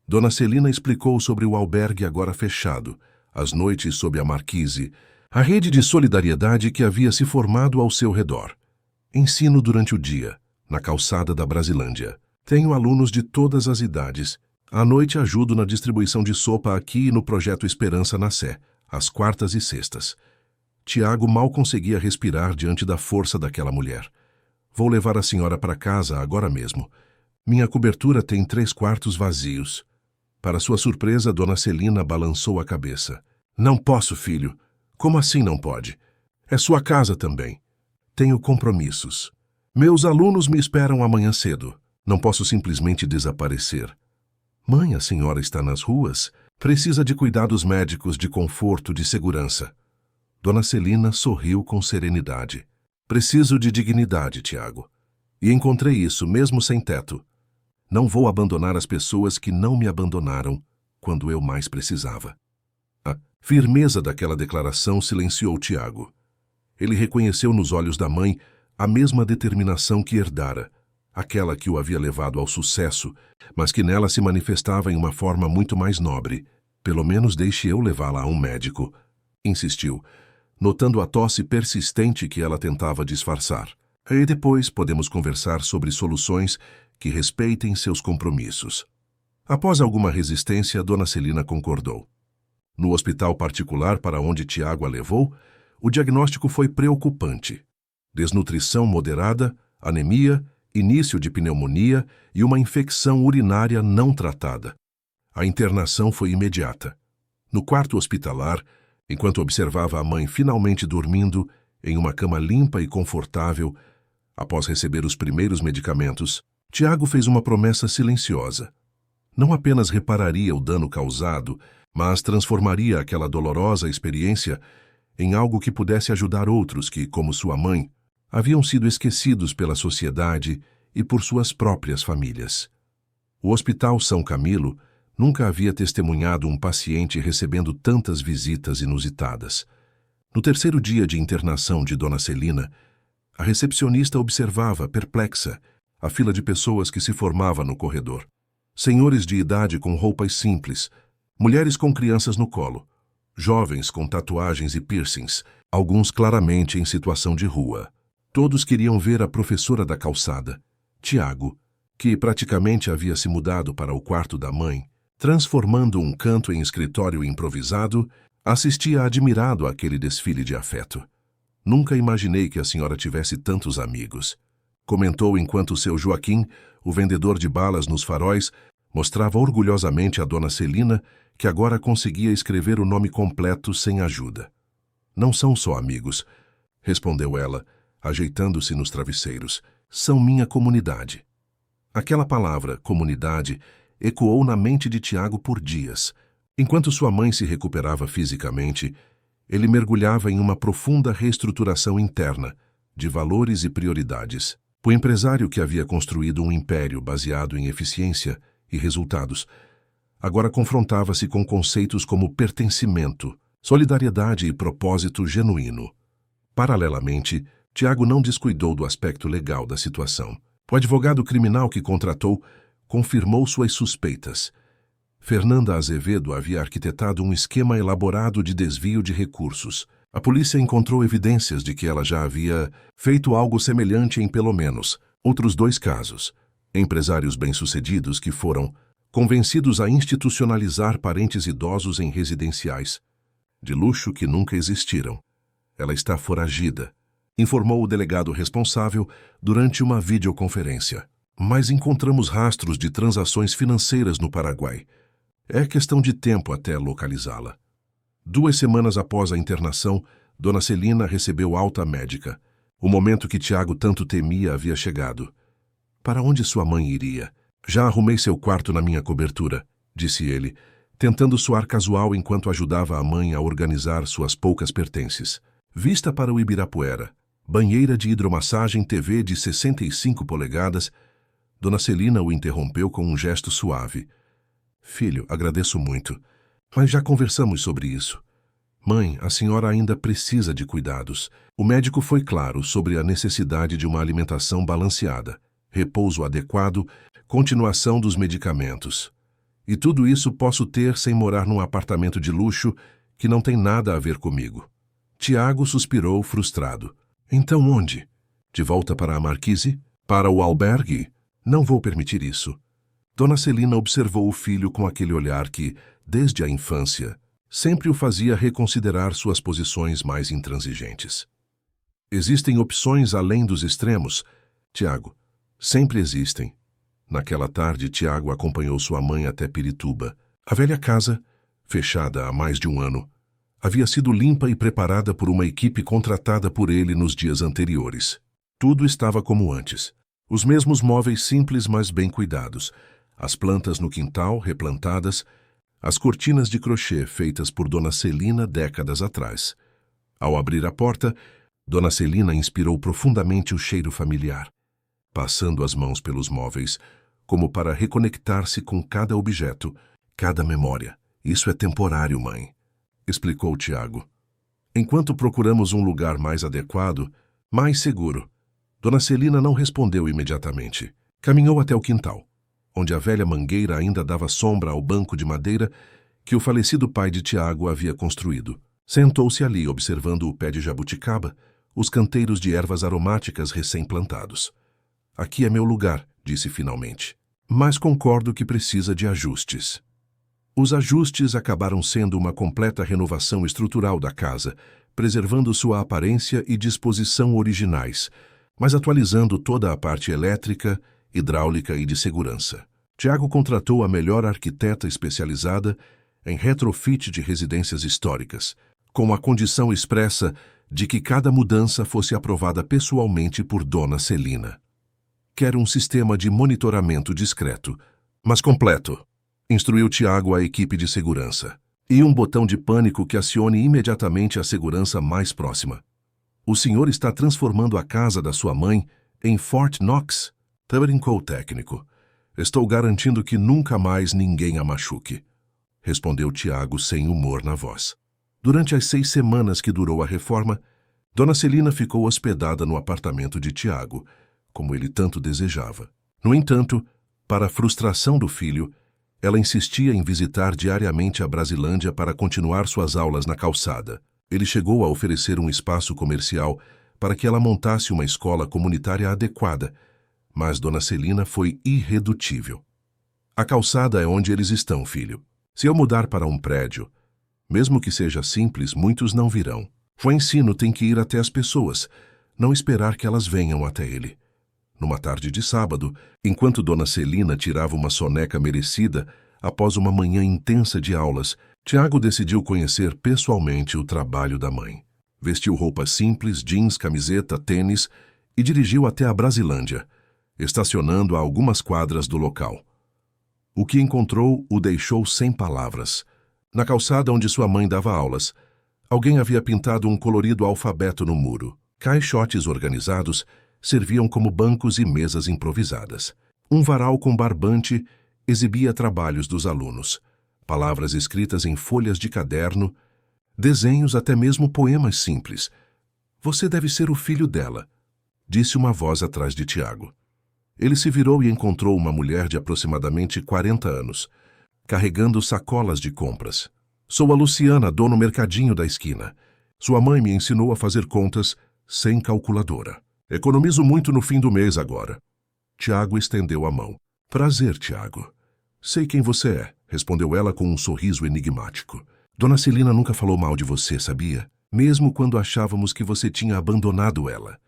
Dona Celina explicou sobre o albergue agora fechado, as noites sob a marquise, a rede de solidariedade que havia se formado ao seu redor. Ensino durante o dia, na calçada da Brasilândia. Tenho alunos de todas as idades. À noite ajudo na distribuição de sopa aqui e no projeto Esperança na Sé, às quartas e sextas. Tiago mal conseguia respirar diante da força daquela mulher. Vou levar a senhora para casa agora mesmo. Minha cobertura tem 3 quartos vazios. Para sua surpresa, Dona Celina balançou a cabeça. Não posso, filho. Como assim não pode? É sua casa também. Tenho compromissos. Meus alunos me esperam amanhã cedo. Não posso simplesmente desaparecer. Mãe, a senhora está nas ruas? Precisa de cuidados médicos, de conforto, de segurança. Dona Celina sorriu com serenidade. Preciso de dignidade, Tiago. E encontrei isso, mesmo sem teto. Não vou abandonar as pessoas que não me abandonaram quando eu mais precisava. A firmeza daquela declaração silenciou Tiago. Ele reconheceu nos olhos da mãe a mesma determinação que herdara, aquela que o havia levado ao sucesso, mas que nela se manifestava em uma forma muito mais nobre. Pelo menos deixe eu levá-la a um médico, insistiu, notando a tosse persistente que ela tentava disfarçar. E depois podemos conversar sobre soluções que respeitem seus compromissos. Após alguma resistência, Dona Celina concordou. No hospital particular para onde Tiago a levou, o diagnóstico foi preocupante. Desnutrição moderada, anemia, início de pneumonia e uma infecção urinária não tratada. A internação foi imediata. No quarto hospitalar, enquanto observava a mãe finalmente dormindo em uma cama limpa e confortável, após receber os primeiros medicamentos, Tiago fez uma promessa silenciosa. Não apenas repararia o dano causado, mas transformaria aquela dolorosa experiência em algo que pudesse ajudar outros que, como sua mãe, haviam sido esquecidos pela sociedade e por suas próprias famílias. O Hospital São Camilo nunca havia testemunhado um paciente recebendo tantas visitas inusitadas. No terceiro dia de internação de Dona Celina, a recepcionista observava, perplexa, a fila de pessoas que se formava no corredor. Senhores de idade com roupas simples, mulheres com crianças no colo, jovens com tatuagens e piercings, alguns claramente em situação de rua. Todos queriam ver a professora da calçada, Tiago, que praticamente havia se mudado para o quarto da mãe, transformando um canto em escritório improvisado, assistia admirado àquele desfile de afeto. Nunca imaginei que a senhora tivesse tantos amigos, comentou enquanto seu Joaquim, o vendedor de balas nos faróis, mostrava orgulhosamente a Dona Celina que agora conseguia escrever o nome completo sem ajuda. Não são só amigos, respondeu ela, ajeitando-se nos travesseiros. São minha comunidade. Aquela palavra, comunidade, ecoou na mente de Tiago por dias. Enquanto sua mãe se recuperava fisicamente, ele mergulhava em uma profunda reestruturação interna, de valores e prioridades. O empresário que havia construído um império baseado em eficiência e resultados, agora confrontava-se com conceitos como pertencimento, solidariedade e propósito genuíno. Paralelamente, Tiago não descuidou do aspecto legal da situação. O advogado criminal que contratou confirmou suas suspeitas. Fernanda Azevedo havia arquitetado um esquema elaborado de desvio de recursos. A polícia encontrou evidências de que ela já havia feito algo semelhante em pelo menos outros 2 casos. Empresários bem-sucedidos que foram convencidos a institucionalizar parentes idosos em residenciais, de luxo que nunca existiram. Ela está foragida, informou o delegado responsável durante uma videoconferência. Mas encontramos rastros de transações financeiras no Paraguai. É questão de tempo até localizá-la. 2 semanas após a internação, Dona Celina recebeu alta médica. O momento que Tiago tanto temia havia chegado. Para onde sua mãe iria? Já arrumei seu quarto na minha cobertura, disse ele, tentando soar casual enquanto ajudava a mãe a organizar suas poucas pertences. Vista para o Ibirapuera, banheira de hidromassagem, TV de 65 polegadas. Dona Celina o interrompeu com um gesto suave. Filho, agradeço muito, mas já conversamos sobre isso. Mãe, a senhora ainda precisa de cuidados. O médico foi claro sobre a necessidade de uma alimentação balanceada, repouso adequado, continuação dos medicamentos. E tudo isso posso ter sem morar num apartamento de luxo que não tem nada a ver comigo. Tiago suspirou frustrado. Então onde? De volta para a Marquise? Para o albergue? Não vou permitir isso. Dona Celina observou o filho com aquele olhar que, desde a infância, sempre o fazia reconsiderar suas posições mais intransigentes. Existem opções além dos extremos, Tiago. Sempre existem. Naquela tarde, Tiago acompanhou sua mãe até Pirituba. A velha casa, fechada há mais de 1 ano, havia sido limpa e preparada por uma equipe contratada por ele nos dias anteriores. Tudo estava como antes. Os mesmos móveis simples, mas bem cuidados. As plantas no quintal, replantadas. As cortinas de crochê feitas por Dona Celina décadas atrás. Ao abrir a porta, Dona Celina inspirou profundamente o cheiro familiar, passando as mãos pelos móveis, como para reconectar-se com cada objeto, cada memória. Isso é temporário, mãe, explicou Tiago. Enquanto procuramos um lugar mais adequado, mais seguro. Dona Celina não respondeu imediatamente. Caminhou até o quintal, onde a velha mangueira ainda dava sombra ao banco de madeira que o falecido pai de Tiago havia construído. Sentou-se ali observando o pé de jabuticaba, os canteiros de ervas aromáticas recém-plantados. Aqui é meu lugar, disse finalmente. Mas concordo que precisa de ajustes. Os ajustes acabaram sendo uma completa renovação estrutural da casa, preservando sua aparência e disposição originais, mas atualizando toda a parte elétrica, hidráulica e de segurança. Tiago contratou a melhor arquiteta especializada em retrofit de residências históricas, com a condição expressa de que cada mudança fosse aprovada pessoalmente por Dona Celina. Quero um sistema de monitoramento discreto, mas completo, instruiu Tiago à equipe de segurança, e um botão de pânico que acione imediatamente a segurança mais próxima. O senhor está transformando a casa da sua mãe em Fort Knox, brincou o técnico. Estou garantindo que nunca mais ninguém a machuque, respondeu Tiago sem humor na voz. Durante as 6 semanas que durou a reforma, Dona Celina ficou hospedada no apartamento de Tiago, como ele tanto desejava. No entanto, para a frustração do filho, ela insistia em visitar diariamente a Brasilândia para continuar suas aulas na calçada. Ele chegou a oferecer um espaço comercial para que ela montasse uma escola comunitária adequada, mas Dona Celina foi irredutível. A calçada é onde eles estão, filho. Se eu mudar para um prédio, mesmo que seja simples, muitos não virão. O ensino tem que ir até as pessoas, não esperar que elas venham até ele. Numa tarde de sábado, enquanto Dona Celina tirava uma soneca merecida após uma manhã intensa de aulas, Tiago decidiu conhecer pessoalmente o trabalho da mãe. Vestiu roupas simples, jeans, camiseta, tênis e dirigiu até a Brasilândia, estacionando a algumas quadras do local. O que encontrou o deixou sem palavras. Na calçada onde sua mãe dava aulas, alguém havia pintado um colorido alfabeto no muro. Caixotes organizados serviam como bancos e mesas improvisadas. Um varal com barbante exibia trabalhos dos alunos, palavras escritas em folhas de caderno, desenhos, até mesmo poemas simples. Você deve ser o filho dela, disse uma voz atrás de Tiago. Ele se virou e encontrou uma mulher de aproximadamente 40 anos, carregando sacolas de compras. Sou a Luciana, dona do mercadinho da esquina. Sua mãe me ensinou a fazer contas sem calculadora. Economizo muito no fim do mês agora. Tiago estendeu a mão. Prazer, Tiago. Sei quem você é, respondeu ela com um sorriso enigmático. Dona Celina nunca falou mal de você, sabia? Mesmo quando achávamos que você tinha abandonado ela.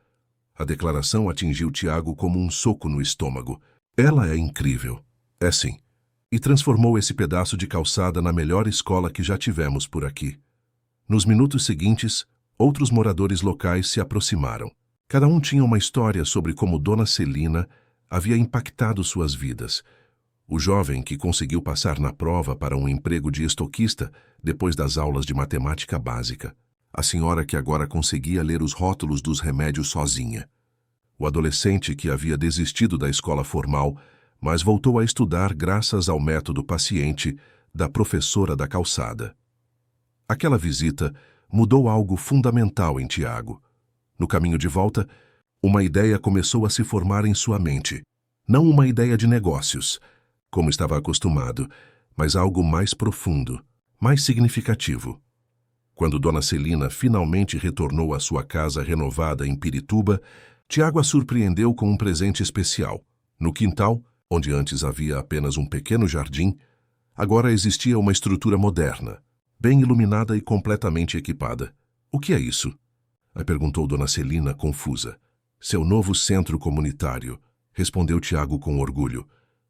A declaração atingiu Tiago como um soco no estômago. Ela é incrível. É sim. E transformou esse pedaço de calçada na melhor escola que já tivemos por aqui. Nos minutos seguintes, outros moradores locais se aproximaram. Cada um tinha uma história sobre como Dona Celina havia impactado suas vidas. O jovem que conseguiu passar na prova para um emprego de estoquista depois das aulas de matemática básica. A senhora que agora conseguia ler os rótulos dos remédios sozinha. O adolescente que havia desistido da escola formal, mas voltou a estudar graças ao método paciente da professora da calçada. Aquela visita mudou algo fundamental em Tiago. No caminho de volta, uma ideia começou a se formar em sua mente. Não uma ideia de negócios, como estava acostumado, mas algo mais profundo, mais significativo. Quando Dona Celina finalmente retornou à sua casa renovada em Pirituba, Tiago a surpreendeu com um presente especial. No quintal, onde antes havia apenas um pequeno jardim, agora existia uma estrutura moderna, bem iluminada e completamente equipada. O que é isso? Perguntou Dona Celina, confusa. Seu novo centro comunitário, respondeu Tiago com orgulho.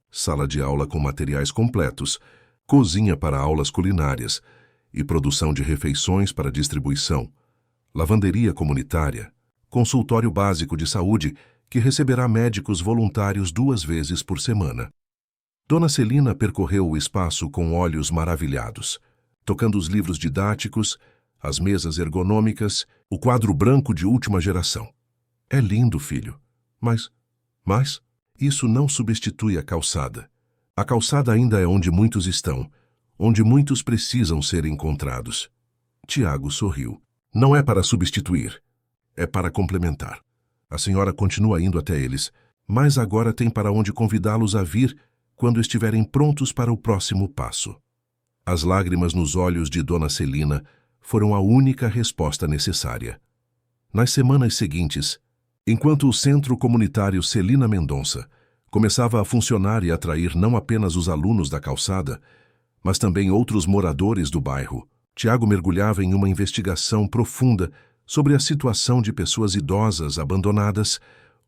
Sala de aula com materiais completos, cozinha para aulas culinárias e produção de refeições para distribuição, lavanderia comunitária, consultório básico de saúde que receberá médicos voluntários 2 vezes por semana. Dona Celina percorreu o espaço com olhos maravilhados, tocando os livros didáticos, as mesas ergonômicas, o quadro branco de última geração. É lindo, filho. Mas, isso não substitui a calçada. A calçada ainda é onde muitos estão, onde muitos precisam ser encontrados. Tiago sorriu. Não é para substituir, é para complementar. A senhora continua indo até eles, mas agora tem para onde convidá-los a vir quando estiverem prontos para o próximo passo. As lágrimas nos olhos de Dona Celina foram a única resposta necessária. Nas semanas seguintes, enquanto o Centro Comunitário Celina Mendonça começava a funcionar e atrair não apenas os alunos da calçada, mas também outros moradores do bairro, Tiago mergulhava em uma investigação profunda sobre a situação de pessoas idosas abandonadas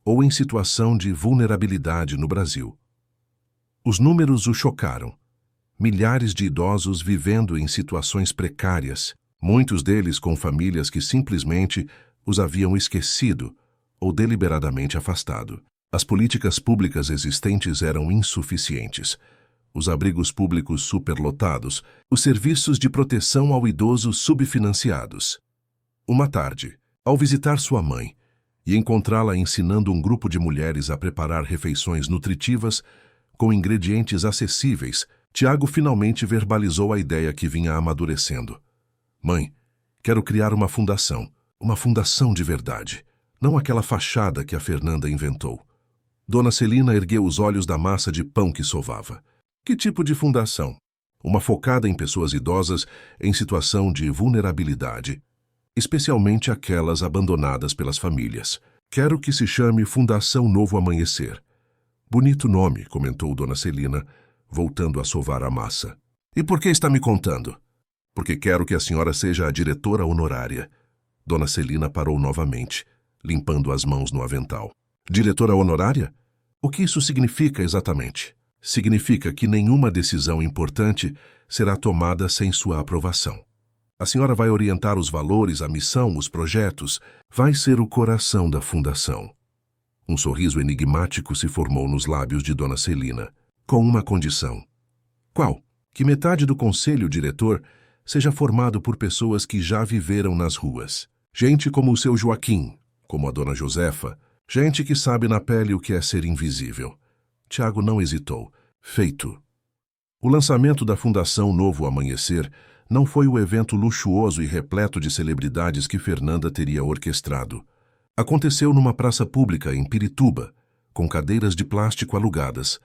ou em situação de vulnerabilidade no Brasil. Os números o chocaram. Milhares de idosos vivendo em situações precárias, muitos deles com famílias que simplesmente os haviam esquecido ou deliberadamente afastado. As políticas públicas existentes eram insuficientes. Os abrigos públicos superlotados, os serviços de proteção ao idoso subfinanciados. Uma tarde, ao visitar sua mãe e encontrá-la ensinando um grupo de mulheres a preparar refeições nutritivas com ingredientes acessíveis, Tiago finalmente verbalizou a ideia que vinha amadurecendo. Mãe, quero criar uma fundação de verdade, não aquela fachada que a Fernanda inventou. Dona Celina ergueu os olhos da massa de pão que sovava. Que tipo de fundação? Uma focada em pessoas idosas em situação de vulnerabilidade, especialmente aquelas abandonadas pelas famílias. Quero que se chame Fundação Novo Amanhecer. Bonito nome, comentou Dona Celina, voltando a sovar a massa. E por que está me contando? Porque quero que a senhora seja a diretora honorária. Dona Celina parou novamente, limpando as mãos no avental. Diretora honorária? O que isso significa exatamente? Significa que nenhuma decisão importante será tomada sem sua aprovação. A senhora vai orientar os valores, a missão, os projetos. Vai ser o coração da fundação. Um sorriso enigmático se formou nos lábios de Dona Celina, com uma condição. Qual? Que metade do conselho diretor seja formado por pessoas que já viveram nas ruas. Gente como o seu Joaquim, como a Dona Josefa, gente que sabe na pele o que é ser invisível. Tiago não hesitou. Feito. O lançamento da Fundação Novo Amanhecer não foi o evento luxuoso e repleto de celebridades que Fernanda teria orquestrado. Aconteceu numa praça pública em Pirituba, com cadeiras de plástico alugadas,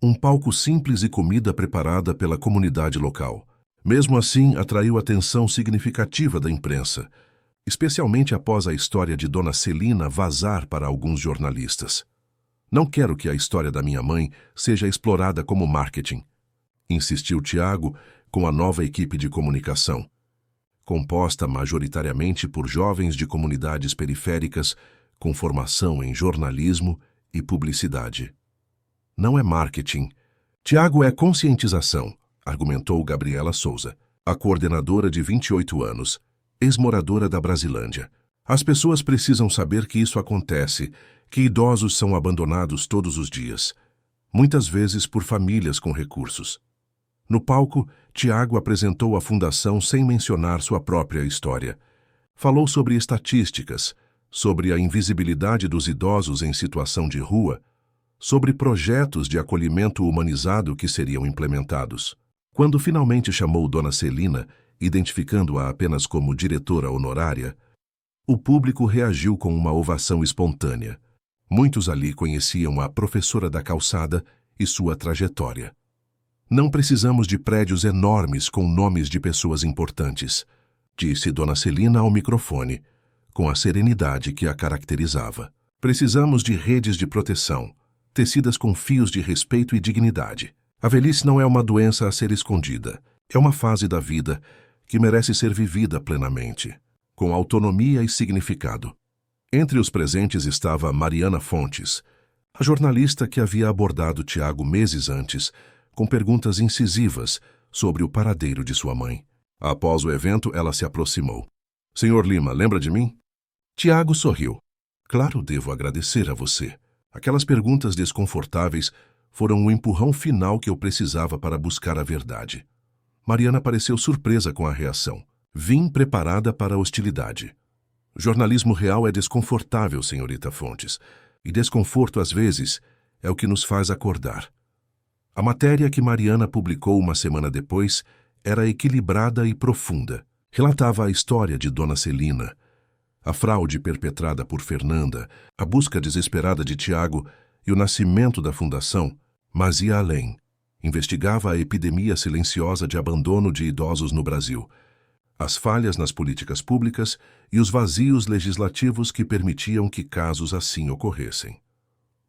um palco simples e comida preparada pela comunidade local. Mesmo assim, atraiu atenção significativa da imprensa, especialmente após a história de Dona Celina vazar para alguns jornalistas. Não quero que a história da minha mãe seja explorada como marketing, insistiu Tiago com a nova equipe de comunicação, composta majoritariamente por jovens de comunidades periféricas com formação em jornalismo e publicidade. Não é marketing. Tiago, é conscientização, argumentou Gabriela Souza, a coordenadora de 28 anos, ex-moradora da Brasilândia. As pessoas precisam saber que isso acontece, que idosos são abandonados todos os dias, muitas vezes por famílias com recursos. No palco, Tiago apresentou a fundação sem mencionar sua própria história. Falou sobre estatísticas, sobre a invisibilidade dos idosos em situação de rua, sobre projetos de acolhimento humanizado que seriam implementados. Quando finalmente chamou Dona Celina, identificando-a apenas como diretora honorária, o público reagiu com uma ovação espontânea. Muitos ali conheciam a professora da calçada e sua trajetória. Não precisamos de prédios enormes com nomes de pessoas importantes, disse Dona Celina ao microfone, com a serenidade que a caracterizava. Precisamos de redes de proteção, tecidas com fios de respeito e dignidade. A velhice não é uma doença a ser escondida, é uma fase da vida que merece ser vivida plenamente, com autonomia e significado. Entre os presentes estava Mariana Fontes, a jornalista que havia abordado Tiago meses antes, com perguntas incisivas sobre o paradeiro de sua mãe. Após o evento, ela se aproximou. Senhor Lima, lembra de mim? Tiago sorriu. Claro, devo agradecer a você. Aquelas perguntas desconfortáveis foram o empurrão final que eu precisava para buscar a verdade. Mariana pareceu surpresa com a reação. Vim preparada para a hostilidade. Jornalismo real é desconfortável, senhorita Fontes, e desconforto, às vezes, é o que nos faz acordar. A matéria que Mariana publicou uma semana depois era equilibrada e profunda. Relatava a história de Dona Celina, a fraude perpetrada por Fernanda, a busca desesperada de Tiago e o nascimento da fundação, mas ia além. Investigava a epidemia silenciosa de abandono de idosos no Brasil, as falhas nas políticas públicas e os vazios legislativos que permitiam que casos assim ocorressem.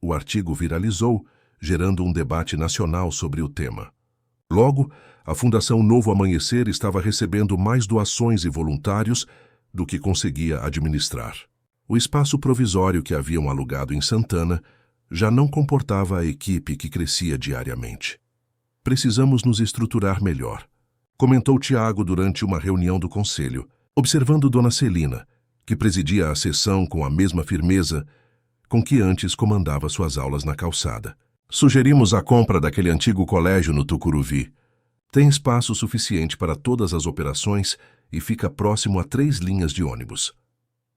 O artigo viralizou, gerando um debate nacional sobre o tema. Logo, a Fundação Novo Amanhecer estava recebendo mais doações e voluntários do que conseguia administrar. O espaço provisório que haviam alugado em Santana já não comportava a equipe que crescia diariamente. Precisamos nos estruturar melhor, comentou Tiago durante uma reunião do conselho, observando Dona Celina, que presidia a sessão com a mesma firmeza com que antes comandava suas aulas na calçada. Sugerimos a compra daquele antigo colégio no Tucuruvi. Tem espaço suficiente para todas as operações e fica próximo a 3 linhas de ônibus.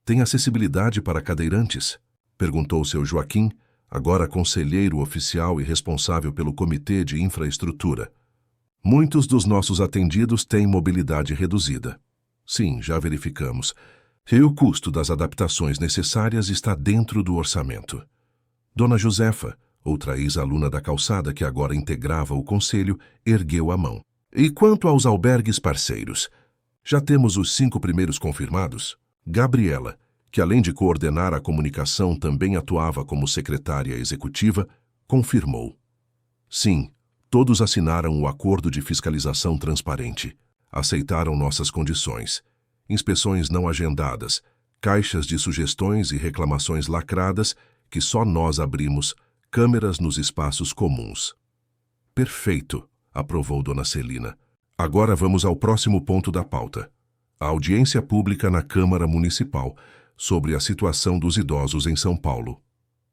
Tem acessibilidade para cadeirantes? Perguntou seu Joaquim, agora conselheiro oficial e responsável pelo Comitê de Infraestrutura. Muitos dos nossos atendidos têm mobilidade reduzida. Sim, já verificamos. E o custo das adaptações necessárias está dentro do orçamento. Dona Josefa, outra ex-aluna da calçada que agora integrava o conselho, ergueu a mão. E quanto aos albergues parceiros? Já temos os 5 primeiros confirmados? Gabriela, que além de coordenar a comunicação também atuava como secretária executiva, confirmou. Sim, todos assinaram o acordo de fiscalização transparente. Aceitaram nossas condições. Inspeções não agendadas, caixas de sugestões e reclamações lacradas que só nós abrimos, câmeras nos espaços comuns. Perfeito, aprovou Dona Celina. Agora vamos ao próximo ponto da pauta. A audiência pública na Câmara Municipal sobre a situação dos idosos em São Paulo.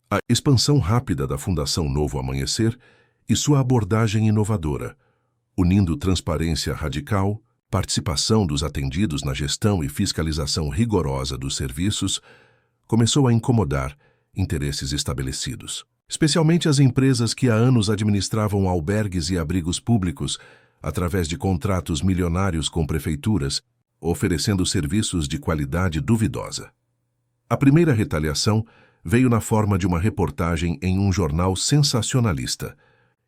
A expansão rápida da Fundação Novo Amanhecer e sua abordagem inovadora, unindo transparência radical, participação dos atendidos na gestão e fiscalização rigorosa dos serviços, começou a incomodar interesses estabelecidos. Especialmente as empresas que há anos administravam albergues e abrigos públicos através de contratos milionários com prefeituras, oferecendo serviços de qualidade duvidosa. A primeira retaliação veio na forma de uma reportagem em um jornal sensacionalista,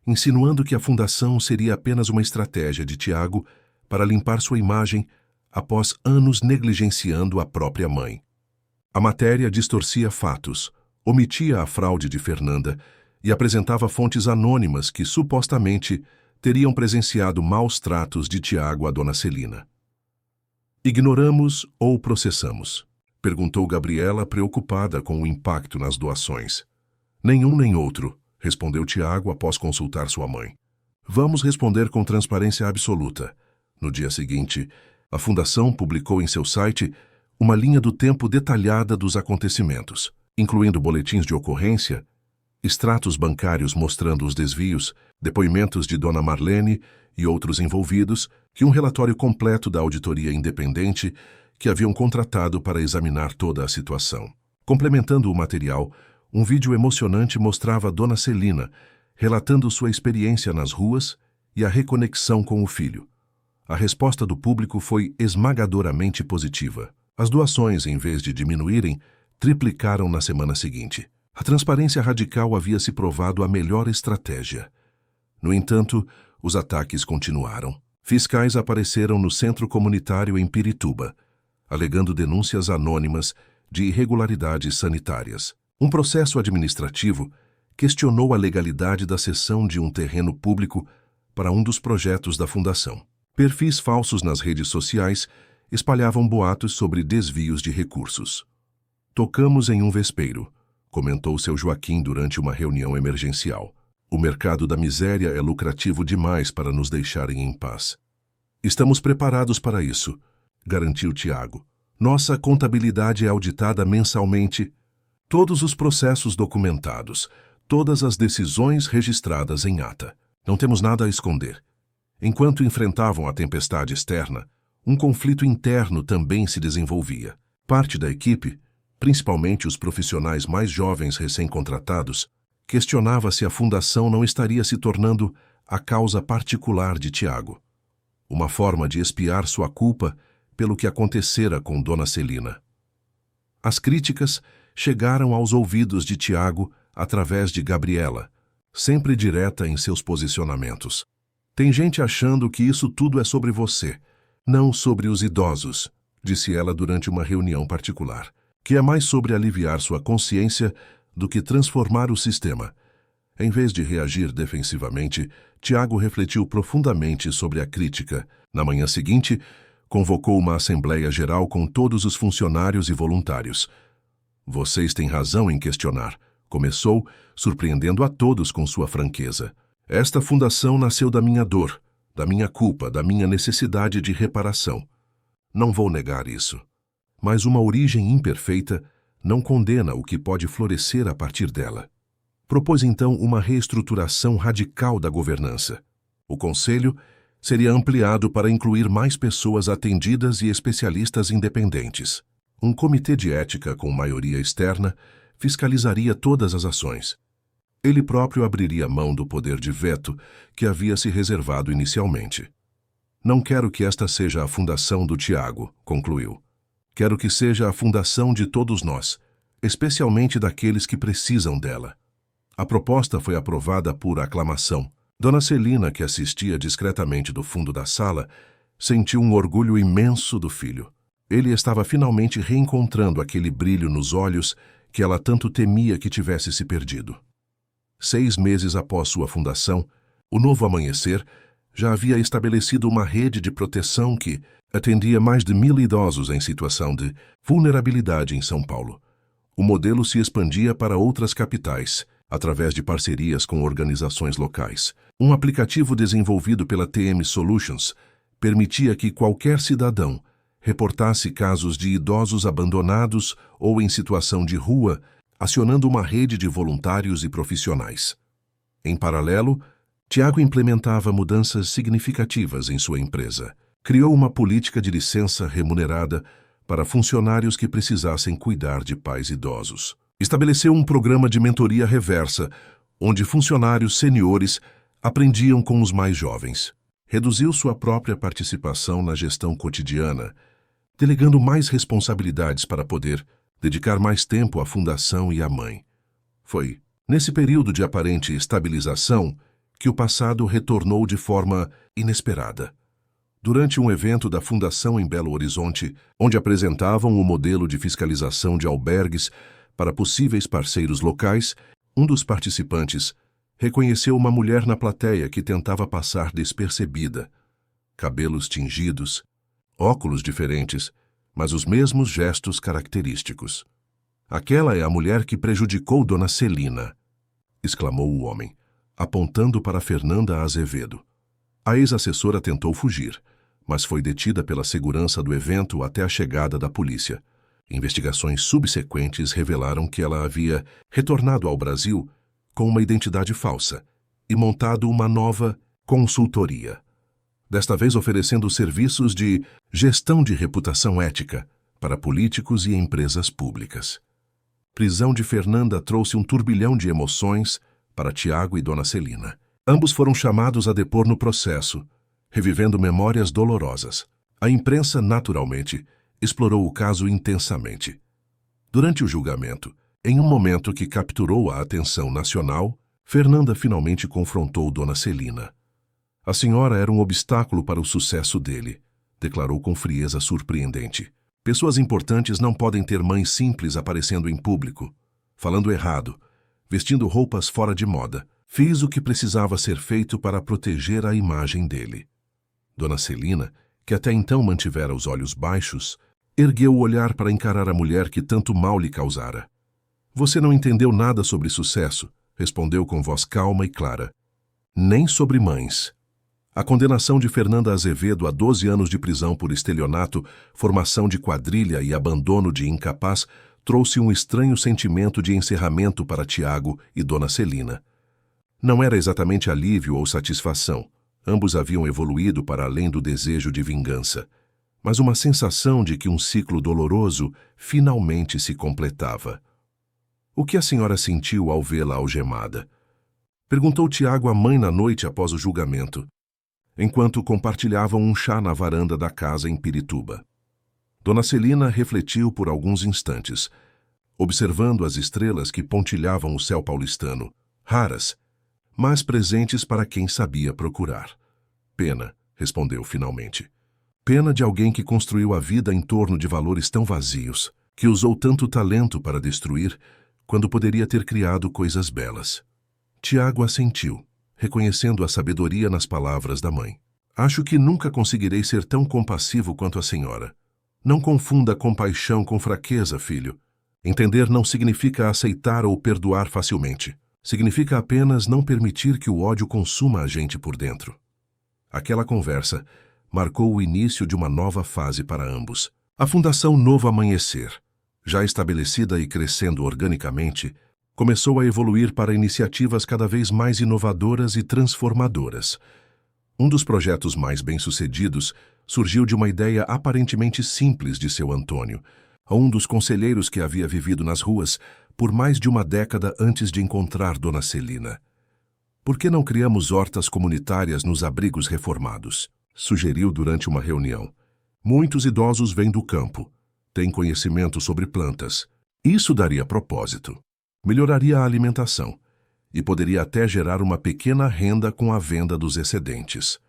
insinuando que a fundação seria apenas uma estratégia de Tiago para limpar sua imagem após anos negligenciando a própria mãe. A matéria distorcia fatos, omitia a fraude de Fernanda e apresentava fontes anônimas que, supostamente, teriam presenciado maus tratos de Tiago a Dona Celina. Ignoramos ou processamos? Perguntou Gabriela, preocupada com o impacto nas doações. Nenhum nem outro, respondeu Tiago após consultar sua mãe. Vamos responder com transparência absoluta. No dia seguinte, a Fundação publicou em seu site uma linha do tempo detalhada dos acontecimentos, incluindo boletins de ocorrência, extratos bancários mostrando os desvios, depoimentos de Dona Marlene e outros envolvidos, e um relatório completo da auditoria independente que haviam contratado para examinar toda a situação. Complementando o material, um vídeo emocionante mostrava Dona Celina relatando sua experiência nas ruas e a reconexão com o filho. A resposta do público foi esmagadoramente positiva. As doações, em vez de diminuírem, triplicaram na semana seguinte. A transparência radical havia se provado a melhor estratégia. No entanto, os ataques continuaram. Fiscais apareceram no centro comunitário em Pirituba, alegando denúncias anônimas de irregularidades sanitárias. Um processo administrativo questionou a legalidade da cessão de um terreno público para um dos projetos da Fundação. Perfis falsos nas redes sociais espalhavam boatos sobre desvios de recursos. Tocamos em um vespeiro, comentou seu Joaquim durante uma reunião emergencial. O mercado da miséria é lucrativo demais para nos deixarem em paz. Estamos preparados para isso, garantiu Tiago. Nossa contabilidade é auditada mensalmente, todos os processos documentados, todas as decisões registradas em ata. Não temos nada a esconder. Enquanto enfrentavam a tempestade externa, um conflito interno também se desenvolvia. Parte da equipe, principalmente os profissionais mais jovens recém-contratados, questionava se a Fundação não estaria se tornando a causa particular de Tiago. Uma forma de expiar sua culpa pelo que acontecera com Dona Celina. As críticas chegaram aos ouvidos de Tiago através de Gabriela, sempre direta em seus posicionamentos. Tem gente achando que isso tudo é sobre você, Não sobre os idosos, disse ela durante uma reunião particular, que é mais sobre aliviar sua consciência do que transformar o sistema. Em vez de reagir defensivamente, Tiago refletiu profundamente sobre a crítica. Na manhã seguinte, convocou uma Assembleia Geral com todos os funcionários e voluntários. Vocês têm razão em questionar, começou, surpreendendo a todos com sua franqueza. Esta fundação nasceu da minha dor, da minha culpa, da minha necessidade de reparação. Não vou negar isso. Mas uma origem imperfeita não condena o que pode florescer a partir dela. Propôs então uma reestruturação radical da governança. O Conselho seria ampliado para incluir mais pessoas atendidas e especialistas independentes. Um comitê de ética com maioria externa fiscalizaria todas as ações. Ele próprio abriria mão do poder de veto que havia se reservado inicialmente. Não quero que esta seja a fundação do Tiago, concluiu. Quero que seja a fundação de todos nós, especialmente daqueles que precisam dela. A proposta foi aprovada por aclamação. Dona Celina, que assistia discretamente do fundo da sala, sentiu um orgulho imenso do filho. Ele estava finalmente reencontrando aquele brilho nos olhos que ela tanto temia que tivesse se perdido. 6 meses após sua fundação, o Novo Amanhecer já havia estabelecido uma rede de proteção que atendia mais de 1.000 idosos em situação de vulnerabilidade em São Paulo. O modelo se expandia para outras capitais, através de parcerias com organizações locais. Um aplicativo desenvolvido pela TM Solutions permitia que qualquer cidadão reportasse casos de idosos abandonados ou em situação de rua, acionando uma rede de voluntários e profissionais. Em paralelo, Tiago implementava mudanças significativas em sua empresa. Criou uma política de licença remunerada para funcionários que precisassem cuidar de pais idosos. Estabeleceu um programa de mentoria reversa, onde funcionários seniores aprendiam com os mais jovens. Reduziu sua própria participação na gestão cotidiana, delegando mais responsabilidades para poder dedicar mais tempo à fundação e à mãe. Foi nesse período de aparente estabilização que o passado retornou de forma inesperada. Durante um evento da Fundação em Belo Horizonte, onde apresentavam o modelo de fiscalização de albergues para possíveis parceiros locais, um dos participantes reconheceu uma mulher na plateia que tentava passar despercebida. Cabelos tingidos, óculos diferentes, mas os mesmos gestos característicos. Aquela é a mulher que prejudicou Dona Celina, exclamou o homem, apontando para Fernanda Azevedo. A ex-assessora tentou fugir, mas foi detida pela segurança do evento até a chegada da polícia. Investigações subsequentes revelaram que ela havia retornado ao Brasil com uma identidade falsa e montado uma nova consultoria, desta vez oferecendo serviços de gestão de reputação ética para políticos e empresas públicas. Prisão de Fernanda trouxe um turbilhão de emoções para Tiago e Dona Celina. Ambos foram chamados a depor no processo, revivendo memórias dolorosas. A imprensa, naturalmente, explorou o caso intensamente. Durante o julgamento, em um momento que capturou a atenção nacional, Fernanda finalmente confrontou Dona Celina. A senhora era um obstáculo para o sucesso dele, declarou com frieza surpreendente. Pessoas importantes não podem ter mães simples aparecendo em público, falando errado, vestindo roupas fora de moda. Fiz o que precisava ser feito para proteger a imagem dele. Dona Celina, que até então mantivera os olhos baixos, ergueu o olhar para encarar a mulher que tanto mal lhe causara. Você não entendeu nada sobre sucesso, respondeu com voz calma e clara. Nem sobre mães. A condenação de Fernanda Azevedo a 12 anos de prisão por estelionato, formação de quadrilha e abandono de incapaz trouxe um estranho sentimento de encerramento para Tiago e Dona Celina. Não era exatamente alívio ou satisfação. Ambos haviam evoluído para além do desejo de vingança, mas uma sensação de que um ciclo doloroso finalmente se completava. O que a senhora sentiu ao vê-la algemada? Perguntou Tiago à mãe na noite após o julgamento, enquanto compartilhavam um chá na varanda da casa em Pirituba. Dona Celina refletiu por alguns instantes, observando as estrelas que pontilhavam o céu paulistano, raras, mas presentes para quem sabia procurar. Pena, respondeu finalmente. Pena de alguém que construiu a vida em torno de valores tão vazios, que usou tanto talento para destruir, quando poderia ter criado coisas belas. Tiago assentiu, reconhecendo a sabedoria nas palavras da mãe. Acho que nunca conseguirei ser tão compassivo quanto a senhora. Não confunda compaixão com fraqueza, filho. Entender não significa aceitar ou perdoar facilmente. Significa apenas não permitir que o ódio consuma a gente por dentro. Aquela conversa marcou o início de uma nova fase para ambos. A Fundação Novo Amanhecer, já estabelecida e crescendo organicamente, começou a evoluir para iniciativas cada vez mais inovadoras e transformadoras. Um dos projetos mais bem-sucedidos surgiu de uma ideia aparentemente simples de seu Antônio, um dos conselheiros que havia vivido nas ruas por mais de uma década antes de encontrar Dona Celina. Por que não criamos hortas comunitárias nos abrigos reformados? Sugeriu durante uma reunião. Muitos idosos vêm do campo, têm conhecimento sobre plantas. Isso daria propósito. Melhoraria a alimentação e poderia até gerar uma pequena renda com a venda dos excedentes.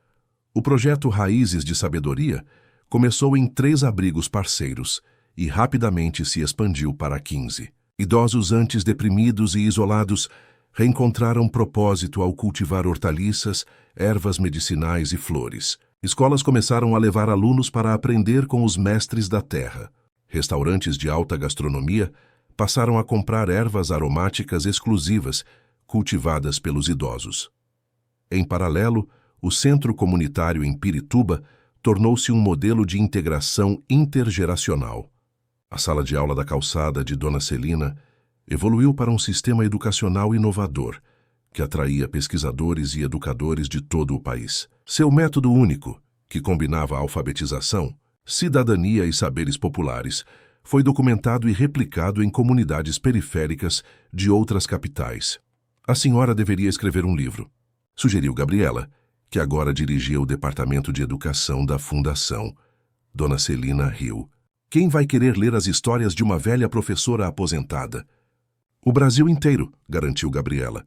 O projeto Raízes de Sabedoria começou em 3 abrigos parceiros e rapidamente se expandiu para 15. Idosos antes deprimidos e isolados reencontraram propósito ao cultivar hortaliças, ervas medicinais e flores. Escolas começaram a levar alunos para aprender com os mestres da terra. Restaurantes de alta gastronomia passaram a comprar ervas aromáticas exclusivas cultivadas pelos idosos. Em paralelo, o Centro Comunitário em Pirituba tornou-se um modelo de integração intergeracional. A sala de aula da calçada de Dona Celina evoluiu para um sistema educacional inovador, que atraía pesquisadores e educadores de todo o país. Seu método único, que combinava alfabetização, cidadania e saberes populares, foi documentado e replicado em comunidades periféricas de outras capitais. A senhora deveria escrever um livro, sugeriu Gabriela, que agora dirigia o departamento de educação da Fundação. Dona Celina riu. Quem vai querer ler as histórias de uma velha professora aposentada? O Brasil inteiro, garantiu Gabriela.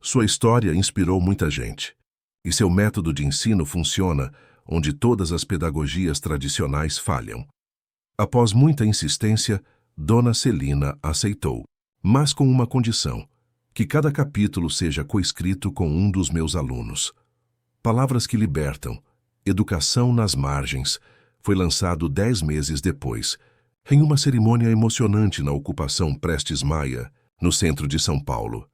Sua história inspirou muita gente. E seu método de ensino funciona onde todas as pedagogias tradicionais falham. Após muita insistência, Dona Celina aceitou, mas com uma condição: que cada capítulo seja coescrito com um dos meus alunos. Palavras que Libertam, Educação nas Margens, foi lançado 10 meses depois, em uma cerimônia emocionante na ocupação Prestes Maia, no centro de São Paulo.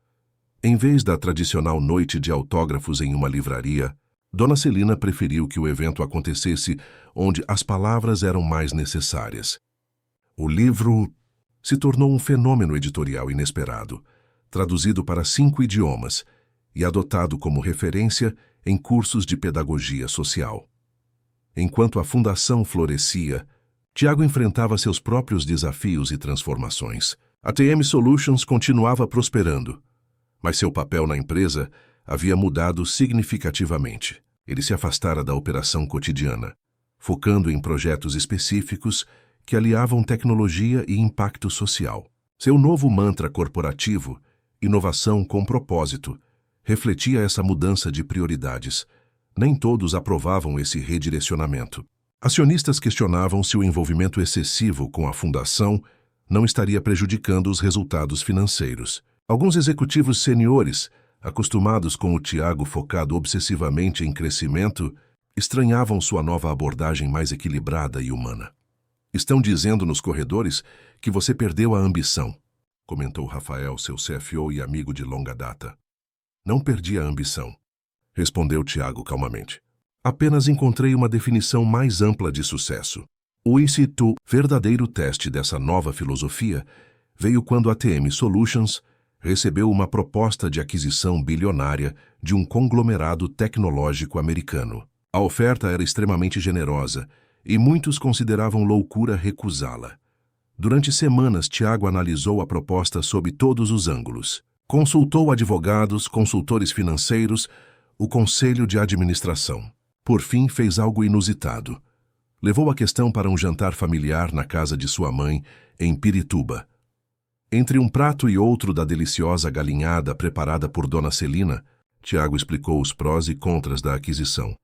Em vez da tradicional noite de autógrafos em uma livraria, Dona Celina preferiu que o evento acontecesse onde as palavras eram mais necessárias. O livro se tornou um fenômeno editorial inesperado, traduzido para 5 idiomas e adotado como referência em cursos de pedagogia social. Enquanto a fundação florescia, Tiago enfrentava seus próprios desafios e transformações. A TM Solutions continuava prosperando, mas seu papel na empresa havia mudado significativamente. Ele se afastara da operação cotidiana, focando em projetos específicos que aliavam tecnologia e impacto social. Seu novo mantra corporativo, Inovação com Propósito, refletia essa mudança de prioridades. Nem todos aprovavam esse redirecionamento. Acionistas questionavam se o envolvimento excessivo com a fundação não estaria prejudicando os resultados financeiros. Alguns executivos seniores, acostumados com o Tiago focado obsessivamente em crescimento, estranhavam sua nova abordagem mais equilibrada e humana. Estão dizendo nos corredores que você perdeu a ambição, comentou Rafael, seu CFO e amigo de longa data. Não perdi a ambição, respondeu Tiago calmamente. Apenas encontrei uma definição mais ampla de sucesso. O verdadeiro teste dessa nova filosofia veio quando a TM Solutions recebeu uma proposta de aquisição bilionária de um conglomerado tecnológico americano. A oferta era extremamente generosa e muitos consideravam loucura recusá-la. Durante semanas, Tiago analisou a proposta sob todos os ângulos. Consultou advogados, consultores financeiros, o conselho de administração. Por fim, fez algo inusitado. Levou a questão para um jantar familiar na casa de sua mãe, em Pirituba. Entre um prato e outro da deliciosa galinhada preparada por Dona Celina, Tiago explicou os prós e contras da aquisição.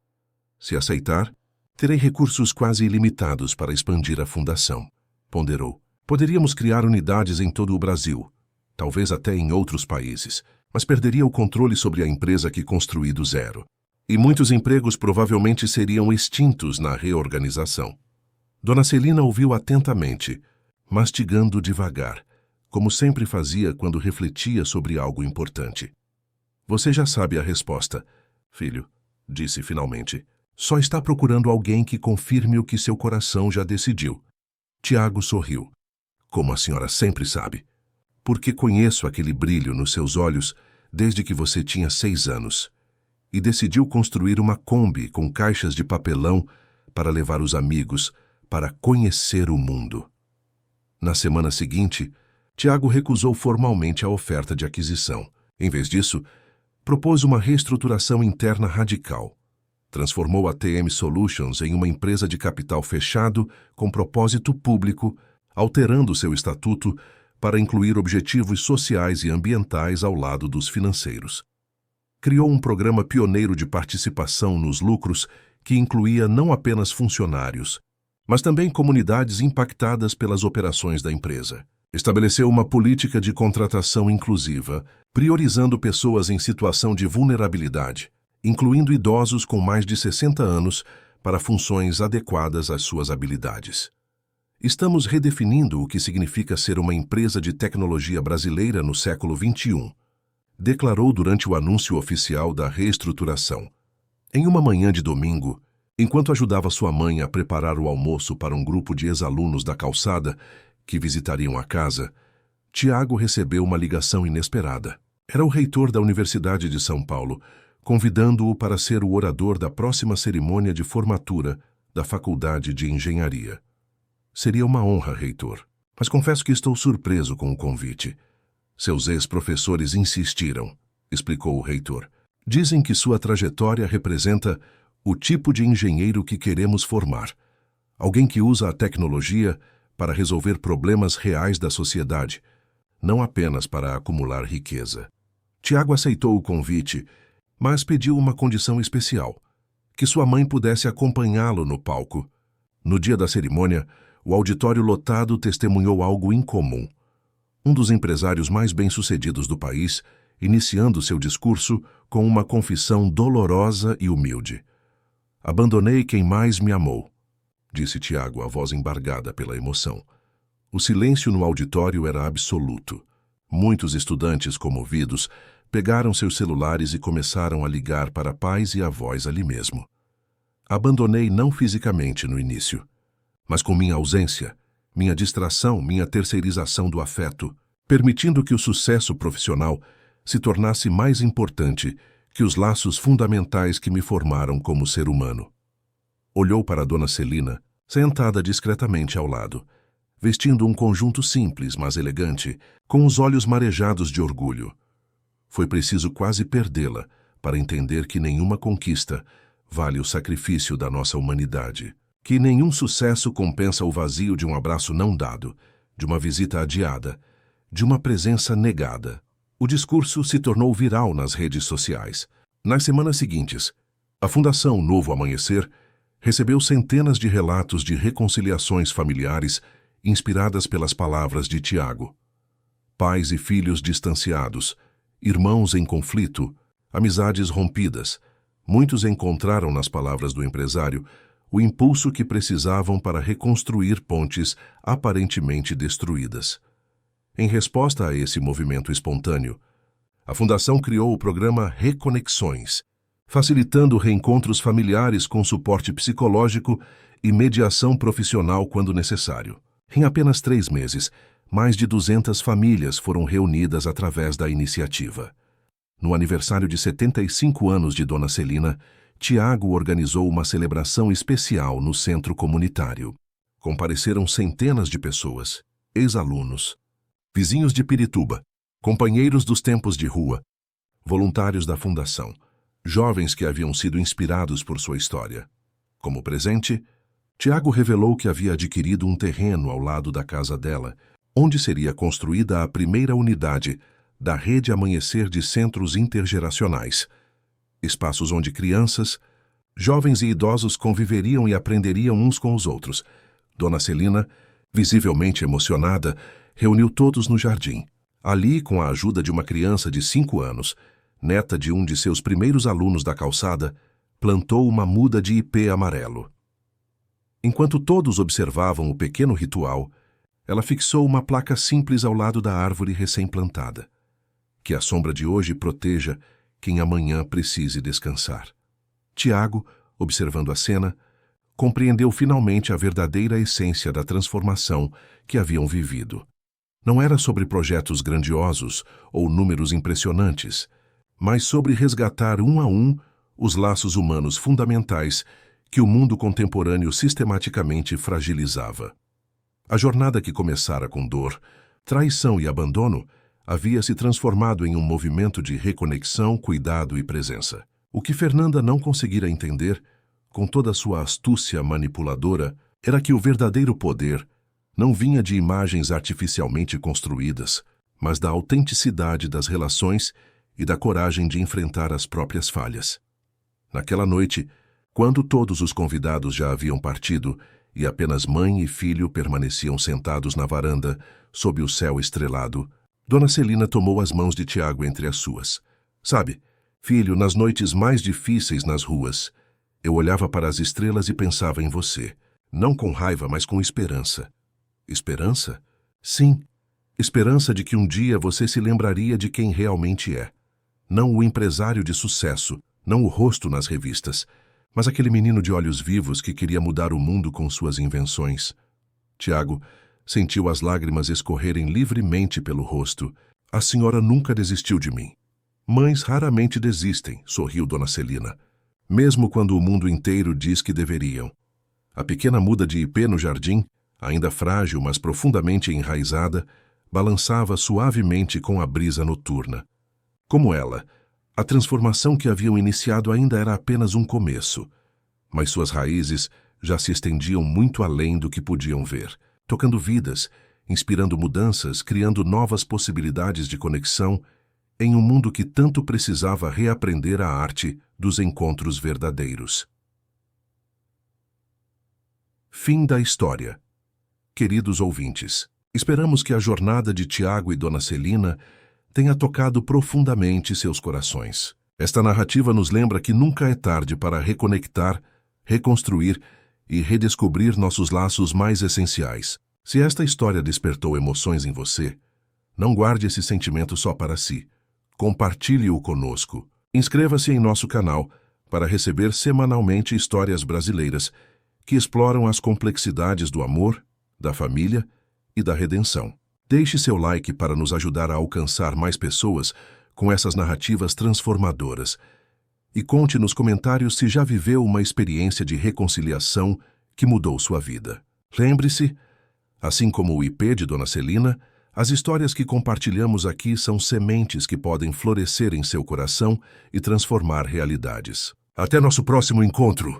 Se aceitar, Terei recursos quase ilimitados para expandir a fundação, ponderou. Poderíamos criar unidades em todo o Brasil, talvez até em outros países, mas perderia o controle sobre a empresa que construí do zero. E muitos empregos provavelmente seriam extintos na reorganização. Dona Celina ouviu atentamente, mastigando devagar, como sempre fazia quando refletia sobre algo importante. Você já sabe a resposta, filho, disse finalmente. Só está procurando alguém que confirme o que seu coração já decidiu. Tiago sorriu. Como a senhora sempre sabe. Porque conheço aquele brilho nos seus olhos desde que você tinha 6 anos. E decidiu construir uma Kombi com caixas de papelão para levar os amigos para conhecer o mundo. Na semana seguinte, Tiago recusou formalmente a oferta de aquisição. Em vez disso, propôs uma reestruturação interna radical. Transformou a TM Solutions em uma empresa de capital fechado com propósito público, alterando seu estatuto para incluir objetivos sociais e ambientais ao lado dos financeiros. Criou um programa pioneiro de participação nos lucros que incluía não apenas funcionários, mas também comunidades impactadas pelas operações da empresa. Estabeleceu uma política de contratação inclusiva, priorizando pessoas em situação de vulnerabilidade, incluindo idosos com mais de 60 anos, para funções adequadas às suas habilidades. Estamos redefinindo o que significa ser uma empresa de tecnologia brasileira no século XXI, declarou durante o anúncio oficial da reestruturação. Em uma manhã de domingo, enquanto ajudava sua mãe a preparar o almoço para um grupo de ex-alunos da calçada que visitariam a casa, Tiago recebeu uma ligação inesperada. Era o reitor da Universidade de São Paulo, convidando-o para ser o orador da próxima cerimônia de formatura da Faculdade de Engenharia. Seria uma honra, reitor, mas confesso que estou surpreso com o convite. Seus ex-professores insistiram, explicou o reitor. Dizem que sua trajetória representa o tipo de engenheiro que queremos formar. Alguém que usa a tecnologia para resolver problemas reais da sociedade, não apenas para acumular riqueza. Tiago aceitou o convite, mas pediu uma condição especial, que sua mãe pudesse acompanhá-lo no palco. No dia da cerimônia, o auditório lotado testemunhou algo incomum. Um dos empresários mais bem-sucedidos do país, iniciando seu discurso com uma confissão dolorosa e humilde. Abandonei quem mais me amou, disse Tiago, a voz embargada pela emoção. O silêncio no auditório era absoluto. Muitos estudantes, comovidos, pegaram seus celulares e começaram a ligar para pais e avós ali mesmo. Abandonei não fisicamente no início, mas com minha ausência, minha distração, minha terceirização do afeto, permitindo que o sucesso profissional se tornasse mais importante que os laços fundamentais que me formaram como ser humano. Olhou para Dona Celina, sentada discretamente ao lado, vestindo um conjunto simples, mas elegante, com os olhos marejados de orgulho. Foi preciso quase perdê-la para entender que nenhuma conquista vale o sacrifício da nossa humanidade, que nenhum sucesso compensa o vazio de um abraço não dado, de uma visita adiada, de uma presença negada. O discurso se tornou viral nas redes sociais. Nas semanas seguintes, a Fundação Novo Amanhecer recebeu centenas de relatos de reconciliações familiares inspiradas pelas palavras de Tiago. Pais e filhos distanciados, irmãos em conflito, amizades rompidas. Muitos encontraram nas palavras do empresário o impulso que precisavam para reconstruir pontes aparentemente destruídas. Em resposta a esse movimento espontâneo, a Fundação criou o programa Reconexões, facilitando reencontros familiares com suporte psicológico e mediação profissional quando necessário. Em apenas 3 meses, mais de 200 famílias foram reunidas através da iniciativa. No aniversário de 75 anos de Dona Celina, Tiago organizou uma celebração especial no centro comunitário. Compareceram centenas de pessoas, ex-alunos, vizinhos de Pirituba, companheiros dos tempos de rua, voluntários da Fundação, jovens que haviam sido inspirados por sua história. Como presente, Tiago revelou que havia adquirido um terreno ao lado da casa dela, onde seria construída a primeira unidade da Rede Amanhecer de Centros Intergeracionais, espaços onde crianças, Jovens e idosos conviveriam e aprenderiam uns com os outros. Dona Celina, visivelmente emocionada, reuniu todos no jardim. Ali, com a ajuda de uma criança de 5 anos, neta de um de seus primeiros alunos da calçada, plantou uma muda de ipê amarelo. Enquanto todos observavam o pequeno ritual, ela fixou uma placa simples ao lado da árvore recém-plantada. Que a sombra de hoje proteja quem amanhã precise descansar. Tiago, observando a cena, compreendeu finalmente a verdadeira essência da transformação que haviam vivido. Não era sobre projetos grandiosos ou números impressionantes, mas sobre resgatar um a um os laços humanos fundamentais que o mundo contemporâneo sistematicamente fragilizava. A jornada que começara com dor, traição e abandono havia se transformado em um movimento de reconexão, cuidado e presença. O que Fernanda não conseguira entender, com toda a sua astúcia manipuladora, era que o verdadeiro poder não vinha de imagens artificialmente construídas, mas da autenticidade das relações e da coragem de enfrentar as próprias falhas. Naquela noite, quando todos os convidados já haviam partido e apenas mãe e filho permaneciam sentados na varanda, sob o céu estrelado, Dona Celina tomou as mãos de Tiago entre as suas. Sabe, filho, nas noites mais difíceis nas ruas, eu olhava para as estrelas e pensava em você, não com raiva, mas com esperança. Esperança? Sim, esperança de que um dia você se lembraria de quem realmente é. Não o empresário de sucesso, não o rosto nas revistas, mas aquele menino de olhos vivos que queria mudar o mundo com suas invenções. Tiago sentiu as lágrimas escorrerem livremente pelo rosto. A senhora nunca desistiu de mim. Mães raramente desistem, sorriu Dona Celina, mesmo quando o mundo inteiro diz que deveriam. A pequena muda de ipê no jardim, ainda frágil, mas profundamente enraizada, balançava suavemente com a brisa noturna. Como ela, a transformação que haviam iniciado ainda era apenas um começo, mas suas raízes já se estendiam muito além do que podiam ver, tocando vidas, inspirando mudanças, criando novas possibilidades de conexão em um mundo que tanto precisava reaprender a arte dos encontros verdadeiros. Fim da história. Queridos ouvintes, esperamos que a jornada de Tiago e Dona Celina tenha tocado profundamente seus corações. Esta narrativa nos lembra que nunca é tarde para reconectar, reconstruir e redescobrir nossos laços mais essenciais. Se esta história despertou emoções em você, não guarde esse sentimento só para si. Compartilhe-o conosco. Inscreva-se em nosso canal para receber semanalmente histórias brasileiras que exploram as complexidades do amor, da família e da redenção. Deixe seu like para nos ajudar a alcançar mais pessoas com essas narrativas transformadoras. E conte nos comentários se já viveu uma experiência de reconciliação que mudou sua vida. Lembre-se, assim como o ipê de Dona Celina, as histórias que compartilhamos aqui são sementes que podem florescer em seu coração e transformar realidades. Até nosso próximo encontro!